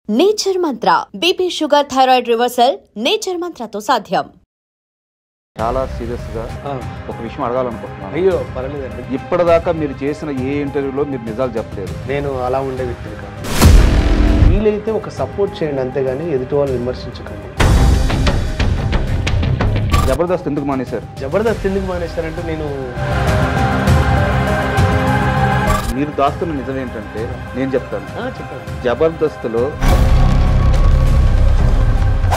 Nature Mantra BP sugar thyroid reversal Nature మంత్రతో సాధ్యం. చాలా సీరియస్గా ఒక విషయం అడగాలనుకుంటున్నాను. అయ్యో పర్లేదండి. ఇప్పటిదాకా మీరు చేసిన ఏ ఇంటర్వ్యూలో మీరు నిజాలు చెప్పలేదు. నేను అలా ఉండే వ్యక్తిని కాదు. వీలైతే ఒక సపోర్ట్ చేయండి అంతేగాని ఎదుటి వాళ్ళు విమర్శించకండి. జబర్దస్త్ ఎందుకు మానేశారు? జబర్దస్త్ ఎందుకు మానేశారంటే నేను మీరు దాస్తున్న నిజం ఏంటంటే నేను చెప్తాను. చెప్పాను. జబర్దస్త్లో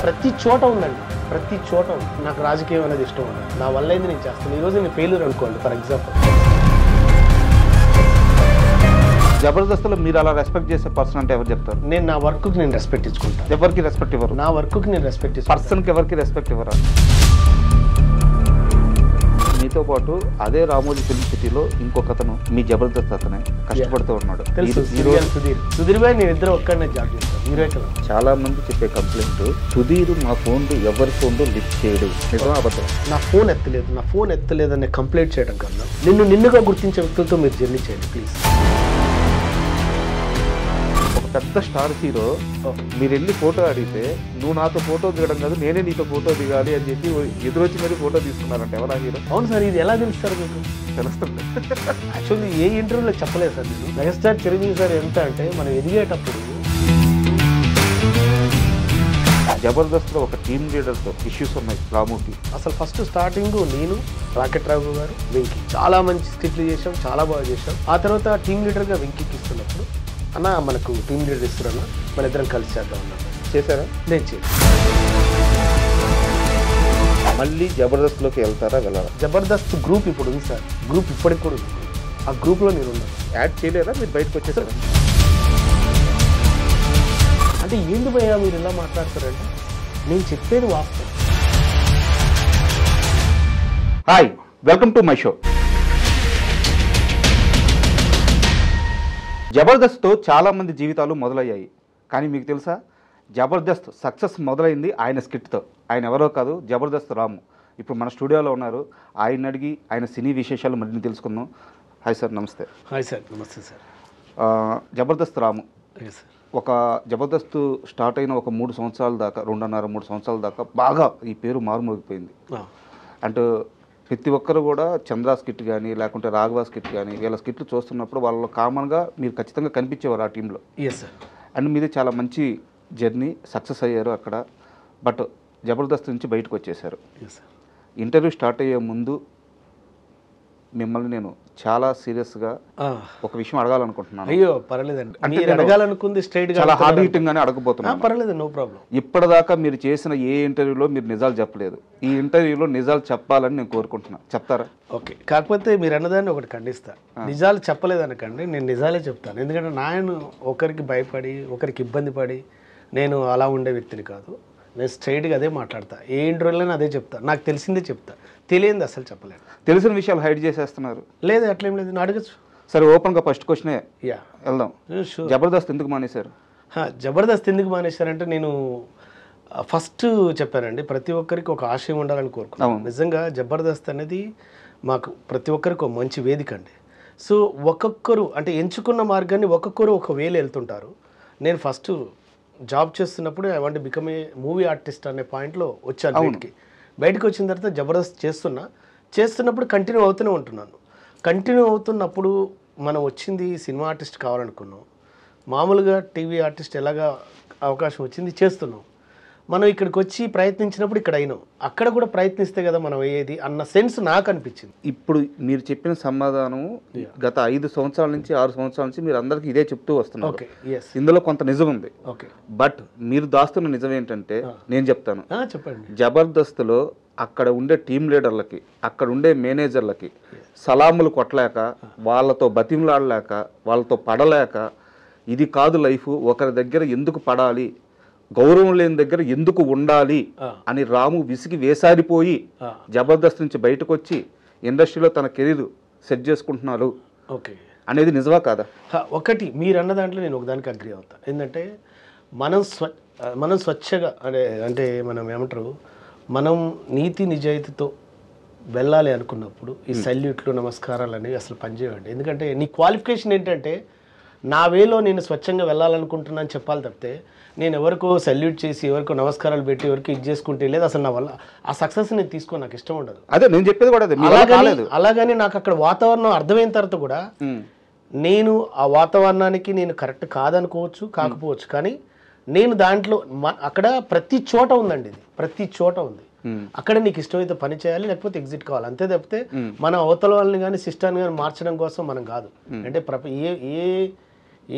ప్రతి చోట ఉందండి, ప్రతి చోట ఉంది. నాకు రాజకీయం అనేది ఇష్టం ఉండదు. నా వల్ల అయింది నేను చేస్తాను. ఈరోజు నేను ఫెయిల్యూర్ అనుకోండి ఫర్ ఎగ్జాంపుల్. జబర్దస్త్లో మీరు అలా రెస్పెక్ట్ చేసే పర్సన్ అంటే ఎవరు చెప్తారు? నేను నా వర్క్కి నేను రెస్పెక్ట్ ఇచ్చుకుంటాను. ఎవరికి రెస్పెక్ట్ ఇవ్వరు. నా వర్క్కి నేను రెస్పెక్ట్ ఇచ్చుకుంటాను. పర్సన్కి ఎవరికి రెస్పెక్ట్ ఇవ్వరా? మీతో పాటు అదే రామోజీ ఫిల్మ్ సిటీలో ఇంకొకతను మీ జబర్దస్త్ అతనే కష్టపడుతూ ఉన్నాడు. తెలుసు, సుధీర్ భాయ్ నేను ఇద్దరు ఒక్కడనే జాబ్ చేస్తాను. హీరో కదా. చాలా మంది చెప్పే కంప్లైంట్ సుధీర్ మా ఫోన్లు ఎవరి ఫోన్లు లిఫ్ట్ చేయడు. నిజం అబద్ధం? నా ఫోన్ ఎత్తలేదు అనే కంప్లైంట్ చేయడం కన్నా నిన్నుగా గుర్తించే వ్యక్తులతో మీరు జర్నీ చేయండి ప్లీజ్. ఒక పెద్ద స్టార్ హీరో మీరు వెళ్ళి ఫోటో అడిగితే నువ్వు నాతో ఫోటో దిగడం కాదు నేనే నీతో ఫోటో దిగాలి అని చెప్పి ఎదురొచ్చి మరి ఫోటో తీసుకున్నారంటే ఎవరా హీరో? అవును సార్, ఇది ఎలా తెలుస్తారు మీకు? తెలుస్తుంది. యాక్చువల్లీ ఏ ఇంటర్వ్యూలో చెప్పలేదు సార్ నేను. మెగాస్టార్ చిరంజీవి సార్ ఎంత అంటే మనం ఎదిగేటప్పుడు జబర్దస్త్లో ఒక టీమ్ లీడర్తో ఇష్యూస్ ఉన్నాయి రాముకి. అసలు ఫస్ట్ స్టార్టింగ్ నేను, రాకెట్ రాఘు గారు, వెంకీ చాలా మంచి స్కిట్లు చేసాం, చాలా బాగా చేసాం. ఆ తర్వాత టీమ్ లీడర్గా వెంకీకి ఇస్తున్నప్పుడు అన్న మనకు టీమ్ లీడర్ ఇస్తున్నా మన ఇద్దరం కలిసి చేద్దాం అన్నా. చేశారా? నేను చేసి మళ్ళీ జబర్దస్త్లోకి వెళ్తారా వెళ్ళారా? జబర్దస్త్ గ్రూప్ ఇప్పుడు ఉంది సార్. గ్రూప్ ఇప్పటికి కూడా ఉంది. ఆ గ్రూప్లో నేను ఉన్నాను. యాడ్ చేయలేదా? మీరు బయటకు వచ్చేసారా? అంటే ఏంది భయ్యా మీరు ఇలా మాట్లాడతారంటే నేను చెప్పేది వాస్తవం. Hi, welcome to my show. జబర్దస్త్తో చాలామంది జీవితాలు మొదలయ్యాయి. కానీ మీకు తెలుసా, జబర్దస్త్ సక్సెస్ మొదలైంది ఆయన స్కిట్తో. ఆయన ఎవరో కాదు, జబర్దస్త్ రాము. ఇప్పుడు మన స్టూడియోలో ఉన్నారు. ఆయన అడిగి ఆయన సినీ విశేషాలు మరిన్ని తెలుసుకుందాం. హాయ్ సార్, నమస్తే. హాయ్ సార్, నమస్తే సార్. జబర్దస్త్ రాము సార్ ఒక జబర్దస్త్ స్టార్ట్ అయిన ఒక 3 సంవత్సరాల దాకా, 2.5-3 సంవత్సరాల దాకా బాగా ఈ పేరు మారుమోగిపోయింది. అంటే ప్రతి ఒక్కరు కూడా చంద్ర స్కిట్ కానీ లేకుంటే రాఘవ స్కిట్ కానీ వీళ్ళ స్కిట్లు చూస్తున్నప్పుడు వాళ్ళలో కామన్గా మీరు ఖచ్చితంగా కనిపించేవారు ఆ టీంలో. Yes sir. అండ్ మీది చాలా మంచి జర్నీ, సక్సెస్ అయ్యారు అక్కడ. బట్ జబర్దస్త్ నుంచి బయటకు వచ్చేసారు. ఇంటర్వ్యూ స్టార్ట్ అయ్యే ముందు మిమ్మల్ని నేను చాలా సీరియస్గా ఒక విషయం అడగాలనుకుంటున్నాను. అయ్యో పర్లేదండి. మీరు అడగాలనుకుంది స్ట్రైట్ గా చాలా హార్డ్ హిట్టింగ్ గానే అడగబోతున్నాను. పర్లేదు, నో ప్రాబ్లం. ఇప్పటిదాకా మీరు చేసిన ఏ ఇంటర్వ్యూలో మీరు నిజాలు చెప్పలేదు. ఈ ఇంటర్వ్యూలో నిజాలు చెప్పాలని నేను కోరుకుంటున్నా. చెప్తారా? ఓకే. కాకపోతే మీరు అన్నదాన్ని ఒకటి ఖండిస్తా. నిజాలు చెప్పలేదనకండి, నేను నిజాలే చెప్తాను. ఎందుకంటే నేను ఒకరికి భయపడి ఒకరికి ఇబ్బంది పడి నేను అలా ఉండే వ్యక్తిని కాదు. నేను స్ట్రైట్గా అదే మాట్లాడతా. ఏ ఇంటర్వ్యూలోనే అదే చెప్తా. నాకు తెలిసిందే చెప్తా, తెలియంది అసలు చెప్పలేను. తెలిసిన విషయాలు హైడ్ చేసేస్తున్నారు. లేదు, అట్లేం లేదు. నేను అడగచ్చు. సరే, ఓపెన్గా ఫస్ట్ క్వశ్చనే వెళ్దాం. జబర్దస్త్ ఎందుకు మానేశారు? జబర్దస్త్ ఎందుకు మానేశారంటే నేను ఫస్ట్ చెప్పానండి, ప్రతి ఒక్కరికి ఒక ఆశయం ఉండాలని కోరుకున్నాను. నిజంగా జబర్దస్త్ అనేది మాకు ప్రతి ఒక్కరికి ఒక మంచి వేదిక అండి. సో ఒక్కొక్కరు అంటే ఎంచుకున్న మార్గాన్ని ఒక్కొక్కరు ఒక వేలు వెళ్తుంటారు. నేను ఫస్ట్ జాబ్ చేస్తున్నప్పుడు I want become a movie artist అనే పాయింట్లో వచ్చాను. బయటకు వచ్చిన తర్వాత జబర్దస్త్ చేస్తున్నప్పుడు కంటిన్యూ అవుతూనే ఉంటున్నాను. కంటిన్యూ అవుతున్నప్పుడు మనం వచ్చింది సినిమా ఆర్టిస్ట్ కావాలనుకున్నాం. మామూలుగా టీవీ ఆర్టిస్ట్ ఎలాగా అవకాశం వచ్చింది చేస్తున్నాం. మనం ఇక్కడికి వచ్చి ప్రయత్నించినప్పుడు ఇక్కడ అయినాం. అక్కడ కూడా ప్రయత్నిస్తే కదా మనం అయ్యేది అన్న సెన్స్ నాకు అనిపించింది. ఇప్పుడు మీరు చెప్పిన సమాధానం గత 5 సంవత్సరాల నుంచి 6 సంవత్సరాల నుంచి మీరు అందరికీ ఇదే చెప్తూ వస్తున్నారు. ఇందులో కొంత నిజం ఉంది. బట్ మీరు దాస్తున్న నిజం ఏంటంటే నేను చెప్తాను. చెప్పండి. జబర్దస్త్లో అక్కడ ఉండే టీం లీడర్లకి, అక్కడ ఉండే మేనేజర్లకి సలాములు కొట్టలేక, వాళ్ళతో బతిమలాడలేక, వాళ్ళతో పడలేక, ఇది కాదు లైఫ్, ఒకరి దగ్గర ఎందుకు పడాలి, గౌరవం లేని దగ్గర ఎందుకు ఉండాలి అని రాము విసిగి వేసారిపోయి జబర్దస్త్ నుంచి బయటకు వచ్చి ఇండస్ట్రీలో తన కెరీర్ సెట్ చేసుకుంటున్నారు అనేది నిజమా కాదా? ఒకటి మీరు అన్న దాంట్లో నేను ఒకదానికి అగ్రీ అవుతా. ఏంటంటే మనం స్వచ్ఛగా అంటే మనం ఏమంటారు, మనం నీతి నిజాయితీతో వెళ్ళాలి అనుకున్నప్పుడు ఈ సల్యూట్లు నమస్కారాలు అనేవి అసలు పనిచేయండి. ఎందుకంటే నీ క్వాలిఫికేషన్ ఏంటంటే నా వేలో నేను స్వచ్ఛంగా వెళ్ళాలనుకుంటున్నాను చెప్పాలి తప్పితే నేను ఎవరికో సల్యూట్ చేసి ఎవరికో నమస్కారాలు పెట్టి ఎవరికి ఇది చేసుకుంటే లేదు అసలు నా వల్ల ఆ సక్సెస్ నేను తీసుకో నాకు ఇష్టం ఉండదు. అదే నేను చెప్పేది కూడా అదే. అలాగని నాకు అక్కడ వాతావరణం అర్థమైన తర్వాత కూడా నేను ఆ వాతావరణానికి నేను కరెక్ట్ కాదనుకోవచ్చు కాకపోవచ్చు, కానీ నేను దాంట్లో అక్కడ ప్రతి చోట ఉందండి, ఇది ప్రతి చోట ఉంది. అక్కడ నీకు ఇష్టమైతే పని చేయాలి లేకపోతే ఎగ్జిట్ కావాలి అంతే తప్పితే మన అవతల వాళ్ళని కానీ సిస్టాన్ని కానీ మార్చడం కోసం మనం కాదు. అంటే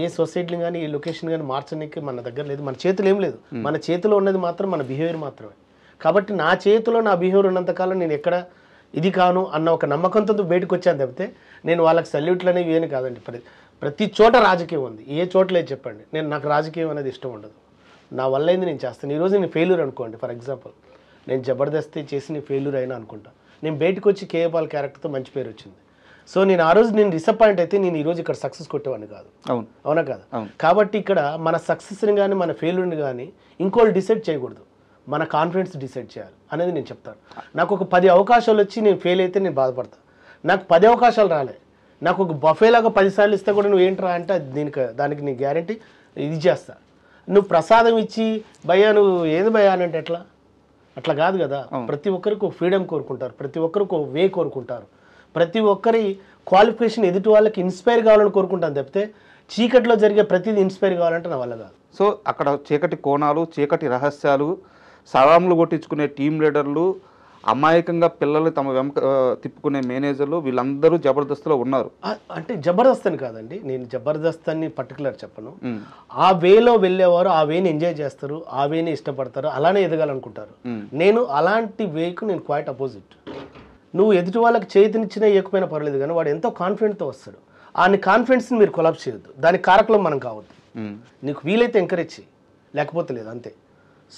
ఏ సొసైటీని కానీ ఏ లొకేషన్ కానీ మార్చడానికి మన దగ్గర లేదు, మన చేతులు ఏం లేదు. మన చేతిలో ఉన్నది మాత్రం మన బిహేవియర్ మాత్రమే. కాబట్టి నా చేతిలో నా బిహేవియర్ ఉన్నంతకాలం నేను ఎక్కడ ఇది కాను అన్న ఒక నమ్మకంతో బయటకు వచ్చాను తప్పితే నేను వాళ్ళకి సల్యూట్లు అనేవి ఏమి కాదండి. ప్రతి చోట రాజకీయం ఉంది, ఏ చోట లేదు చెప్పండి. నాకు రాజకీయం అనేది ఇష్టం ఉండదు. నా వల్ల అయింది నేను చేస్తాను. ఈరోజు నేను ఫెయిల్యూర్ అనుకోండి, ఫర్ ఎగ్జాంపుల్ నేను జబర్దస్త్ చేసి నేను ఫెయిల్యూర్ అయినా అనుకుంటా, నేను బయటకు వచ్చి కేఏపాల్ క్యారెక్టర్తో మంచి పేరు వచ్చింది. సో నేను ఆ రోజు నేను డిసప్పాయింట్ అయితే నేను ఈరోజు ఇక్కడ సక్సెస్ కొట్టేవాడిని కాదు. అవునా కాదు? కాబట్టి ఇక్కడ మన సక్సెస్ని కానీ మన ఫెయిల్యూర్ని కానీ ఇంకోళ్ళు డిసైడ్ చేయకూడదు, మన కాన్ఫిడెన్స్ డిసైడ్ చేయాలి అనేది నేను చెప్తాను. నాకు ఒక 10 అవకాశాలు వచ్చి నేను ఫెయిల్ అయితే నేను బాధపడతాను. నాకు 10 అవకాశాలు రాలే, నాకు ఒక బఫేలాగా 10 సార్లు ఇస్తే కూడా నువ్వు ఏంట్రా అంటే దానికి నీ గ్యారంటీ ఇది చేస్తా. నువ్వు ప్రసాదం ఇచ్చి భయ్యా నువ్వు ఏది భయ్యా అని అంటే అట్లా కాదు కదా. ప్రతి ఒక్కరికి ఒక ఫ్రీడమ్ కోరుకుంటారు, ప్రతి ఒక్కరికి ఒక వే కోరుకుంటారు, ప్రతి ఒక్కరి క్వాలిఫికేషన్ ఎదుటి వాళ్ళకి ఇన్స్పైర్ కావాలని కోరుకుంటాను తప్పితే చీకట్లో జరిగే ప్రతిదీ ఇన్స్పైర్ కావాలంటే నా వల్ల కాదు. సో అక్కడ చీకటి కోణాలు, చీకటి రహస్యాలు, సలాంలు కొట్టించుకునే టీం లీడర్లు, అమాయకంగా పిల్లలు తమ వెంక తిప్పుకునే మేనేజర్లు వీళ్ళందరూ జబర్దస్త్లో ఉన్నారు. అంటే జబర్దస్త్ అని కాదండి, నేను జబర్దస్త్ అని పర్టికులర్ చెప్పను. ఆ వేలో వెళ్ళేవారు ఆ వేని ఎంజాయ్ చేస్తారు, ఆ వేని ఇష్టపడతారు, అలానే ఎదగాలనుకుంటారు. నేను అలాంటి వేకు నేను క్వైట్ అపోజిట్. నువ్వు ఎదుటి వాళ్ళకి చేతినిచ్చినా ఇవ్వకపోయినా పర్లేదు, కానీ వాడు ఎంతో కాన్ఫిడెంట్తో వస్తాడు. ఆ కాన్ఫిడెన్స్ని మీరు కొలాప్స్ చేయొద్దు, దానికి కారకులం మనం కావద్దు. నీకు వీలైతే ఎంకరేజ్ చేయి, లేకపోతే లేదు అంతే.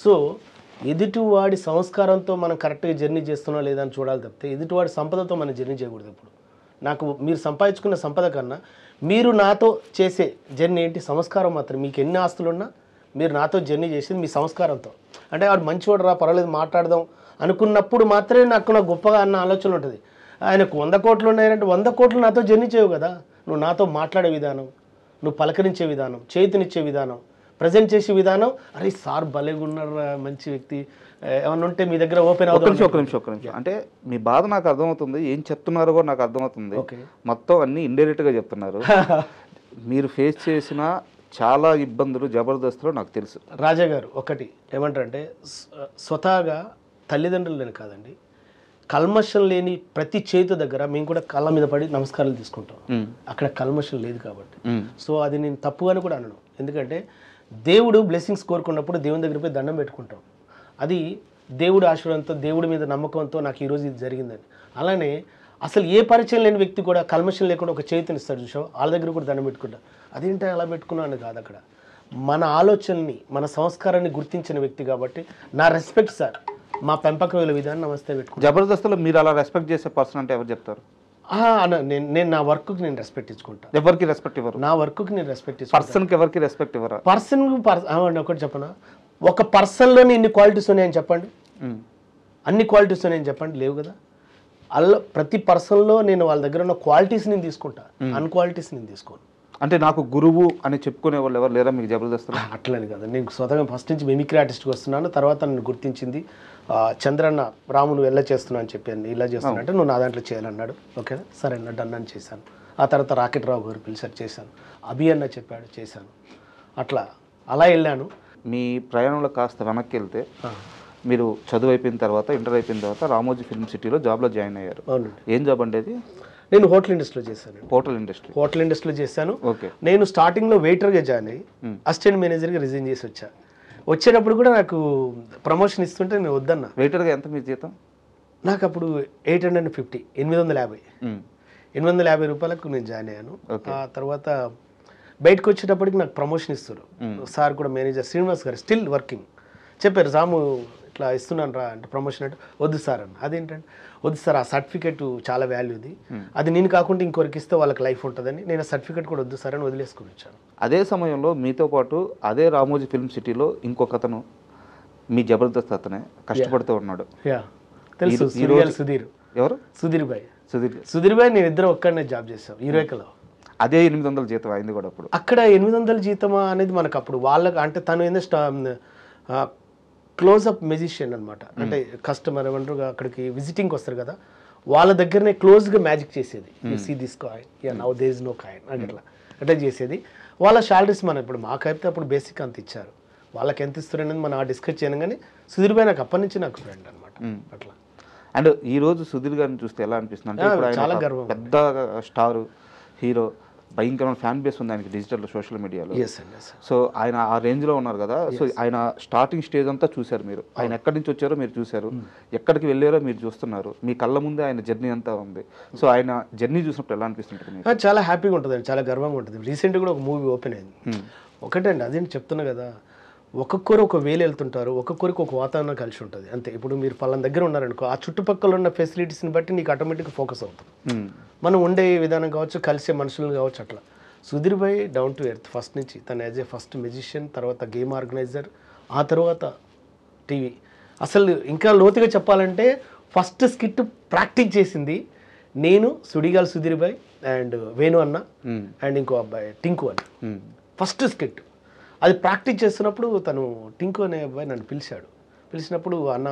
సో ఎదుటివాడి సంస్కారంతో మనం కరెక్ట్గా జర్నీ చేస్తున్నా లేదా అని చూడాలి తప్పితే ఎదుటివాడి సంపదతో మనం జర్నీ చేయకూడదు. ఇప్పుడు నాకు మీరు సంపాదించుకున్న సంపద కన్నా మీరు నాతో చేసే జర్నీ ఏంటి? సంస్కారం మాత్రం. మీకు ఎన్ని ఆస్తులున్నా మీరు నాతో జర్నీ చేసేది మీ సంస్కారంతో. అంటే వాడు మంచివాడు రా పర్వాలేదు మాట్లాడదాం అనుకున్నప్పుడు మాత్రమే నాకు గొప్పగా అన్న ఆలోచన ఉంటుంది. ఆయనకు 100 కోట్లు ఉన్నాయంటే 100 కోట్లు నాతో జర్నీ చేయవు కదా. నువ్వు నాతో మాట్లాడే విధానం, నువ్వు పలకరించే విధానం, చేతినిచ్చే విధానం, ప్రజెంట్ చేసే విధానం, అరే సార్ భలేగా ఉన్నారు మంచి వ్యక్తి, ఏమన్నా ఉంటే మీ దగ్గర ఓపెన్ అవుతుంది. ఒక నిమిషం అంటే మీ బాధ నాకు అర్థమవుతుంది, ఏం చెప్తున్నారో కూడా నాకు అర్థమవుతుంది. మొత్తం అన్ని ఇండైరెక్ట్గా చెప్తున్నారు. మీరు ఫేస్ చేసిన చాలా ఇబ్బందులు జబర్దస్త్లో నాకు తెలుసు. రాజా గారు ఒకటి ఏమంటారంటే స్వతహాగా తల్లిదండ్రులు కాదండి, కల్మషం లేని ప్రతి చేతు దగ్గర మేము కూడా కళ్ళ మీద పడి నమస్కారాలు తీసుకుంటాం. అక్కడ కల్మషం లేదు కాబట్టి. సో అది నేను తప్పుగాని కూడా అనను. ఎందుకంటే దేవుడు బ్లెస్సింగ్స్ కోరుకున్నప్పుడు దేవుని దగ్గర పోయి దండం పెట్టుకుంటాం. అది దేవుడి ఆశీర్వాదంతో, దేవుడి మీద నమ్మకంతో నాకు ఈరోజు ఇది జరిగిందని. అలానే అసలు ఏ పరిచయం లేని వ్యక్తి కూడా కల్మషం లేకుండా ఒక చేతిని ఇస్తాడు చూసావు, వాళ్ళ దగ్గర కూడా దండం పెట్టుకుంటా. అదేంటో అలా పెట్టుకున్నాను కాదు, అక్కడ మన ఆలోచనని మన సంస్కారాన్ని గుర్తించిన వ్యక్తి కాబట్టి నా రెస్పెక్ట్ సార్. మా పెంపకం విధానం నమస్తే పెట్టుకుంటాను. జబర్దస్త్లో మీరు అలా రెస్పెక్ట్ చేసే పర్సన్ అంటే ఎవరు చెప్తారు? నేను నా వర్క్కి నేను రెస్పెక్ట్ ఇచ్చుకుంటాను. ఎవరికి రెస్పెక్ట్ ఇవ్వరు? నా వర్క్కి నేను రెస్పెక్ట్ ఇచ్చుకుంటాను. పర్సన్కి ఎవరికి రెస్పెక్ట్ ఇవ్వరా? ఒకటి చెప్పనా, ఒక పర్సన్లోనే ఇన్ని క్వాలిటీస్ ఉన్నాయని చెప్పండి, అన్ని క్వాలిటీస్ ఉన్నాయని చెప్పండి, లేవు కదా. అలా ప్రతి పర్సన్లో నేను వాళ్ళ దగ్గర ఉన్న క్వాలిటీస్ నేను తీసుకుంటా, అన్క్వాలిటీస్ నేను తీసుకోను. అంటే నాకు గురువు అని చెప్పుకునే వాళ్ళు ఎవరు లేరా మీకు జబర్దస్త్లో? అట్లని కదా, నేను స్వతహాగా ఫస్ట్ నుంచి మిమిక్రీ ఆర్టిస్ట్కి వస్తున్నాను. తర్వాత నన్ను గుర్తించింది చంద్రన్న, రాము నువ్వు ఎలా చేస్తున్నావు అని చెప్పాను. ఇలా చేస్తున్నా అంటే నువ్వు నా దాంట్లో చేయాలన్నాడు. ఓకేనా సరే అన్న డన్ అని చేశాను. ఆ తర్వాత రాకెట్ రావు గారు పిలిచారు, చేశాను. అభి అన్న చెప్పాడు, చేశాను. అలా వెళ్ళాను. మీ ప్రయాణంలో కాస్త వెనక్కి వెళ్తే మీరు చదువు అయిపోయిన తర్వాత, ఇంటర్ అయిపోయిన తర్వాత రామోజీ ఫిల్మ్ సిటీలో జాబ్లో జాయిన్ అయ్యారు. అవునండి. ఏం జాబ్ అండి అది? నేను హోటల్ ఇండస్ట్రీలో చేశాను. హోటల్ ఇండస్ట్రీలో చేశాను. ఓకే. నేను స్టార్టింగ్లో వెయిటర్గా జాయిన్ అయ్యి అసిస్టెంట్ మేనేజర్గా రిజైన్ చేసి వచ్చేటప్పుడు కూడా నాకు ప్రమోషన్ ఇస్తుంటే నేను వద్దన్నా. వెయిటర్గా ఎంత మీ జీతం? నాకు అప్పుడు 850, 850 రూపాయలకు నేను జాయిన్ అయ్యాను. ఆ తర్వాత బయటకు వచ్చేటప్పటికి నాకు ప్రమోషన్ ఇస్తారు. సార్ కూడా మేనేజర్ శ్రీనివాస్ గారు స్టిల్ వర్కింగ్ చెప్పారు, రాము ఇట్లా ఇస్తున్నాను రా అంటే ప్రమోషన్ అంటే వద్దు సార్ అన్న. అదేంటంటే వద్దు సార్, ఆ సర్టిఫికేట్ చాలా వాల్యూది, అది నేను కాకుండా ఇంకొకరికి ఇస్తే వాళ్ళకి లైఫ్ ఉంటుందని నేను ఆ సర్టిఫికేట్ కూడా వద్దు సార్ అని వదిలేసుకుని వచ్చాను. అదే సమయంలో మీతో పాటు అదే రామోజీ ఫిల్మ్ సిటీలో ఇంకొక అతను మీ జబర్దస్త్ అతనే కష్టపడుతూ ఉన్నాడు. తెలుసు, సుధీర్. ఎవరు? సుధీర్ భాయ్ నేను ఇద్దరు ఒక్కడనే జాబ్ చేసాం హీరోయికలో. అదే 800 జీతం అయింది కూడా అప్పుడు. అక్కడ 800 జీతమా అనేది మనకు అప్పుడు వాళ్ళకి అంటే తను ఏందో క్లోజ్అప్ మెజిషియన్ అనమాట. అంటే కస్టమర్ ఏమంటారు అక్కడికి విజిటింగ్కి వస్తారు కదా, వాళ్ళ దగ్గరనే క్లోజ్గా మ్యాజిక్ చేసేది. You see this coin, yeah now there is no coin అని అట్లా చేసేది. వాళ్ళ శాలరీస్ మనం ఇప్పుడు మాకైతే అప్పుడు బేసిక్ అంత ఇచ్చారు, వాళ్ళకి ఎంత ఇస్తారు అనేది మనం డిస్కస్ చేయను. కానీ సుధీర్ భాయ్ నాకు అప్పటి నుంచి నాకు ఫ్రెండ్ అనమాట అట్లా. అండ్ ఈ రోజు సుధీర్ గారిని చూస్తే ఎలా అనిపిస్తుంది అంటే ఇప్పుడు చాలా ఆయన గర్వం. పెద్ద స్టార్ హీరో, భయంకరమైన ఫ్యాన్ బేస్ ఉంది ఆయనకి డిజిటల్ సోషల్ మీడియాలో. సో ఆయన ఆ రేంజ్లో ఉన్నారు కదా. సో ఆయన స్టార్టింగ్ స్టేజ్ అంతా చూశారు మీరు, ఆయన ఎక్కడి నుంచి వచ్చారో మీరు చూశారు, ఎక్కడికి వెళ్ళారో మీరు చూస్తున్నారు, మీ కళ్ళ ముందే ఆయన జర్నీ అంతా ఉంది. సో ఆయన జర్నీ చూసినప్పుడు ఎలా అనిపిస్తుంటుంది మీకు? చాలా హ్యాపీగా ఉంటుంది, చాలా గర్వంగా ఉంటుంది. రీసెంట్గా కూడా ఒక మూవీ ఓపెన్ అయింది. ఒకటండి అదేంటి చెప్తున్నా కదా, ఒక్కొక్కరు ఒక వేలు వెళ్తుంటారు, ఒక్కొక్కరికి ఒక వాతావరణం కలిసి ఉంటుంది అంతే. ఇప్పుడు మీరు పలానా దగ్గర ఉన్నారనుకో, ఆ చుట్టుపక్కల ఉన్న ఫెసిలిటీస్ని బట్టి నీకు ఆటోమేటిక్గా ఫోకస్ అవుతుంది. మనం ఉండే విధానం కావచ్చు, కలిసే మనుషులు కావచ్చు అట్లా. సుధీర్ భాయ్ డౌన్ టు ఎర్త్ ఫస్ట్ నుంచి. తను యాజ్ ఏ ఫస్ట్ మ్యూజిషియన్, తర్వాత గేమ్ ఆర్గనైజర్, ఆ తర్వాత టీవీ. అసలు ఇంకా లోతుగా చెప్పాలంటే ఫస్ట్ స్కిట్ ప్రాక్టీస్ చేసింది నేను, సుడిగాల్ సుధీర్ భాయ్ అండ్ వేణు అన్న అండ్ ఇంకో అబ్బాయి టింకు అని. ఫస్ట్ స్కిట్ అది ప్రాక్టీస్ చేస్తున్నప్పుడు తను టింకు అనే అబ్బాయి నన్ను పిలిచినప్పుడు అన్న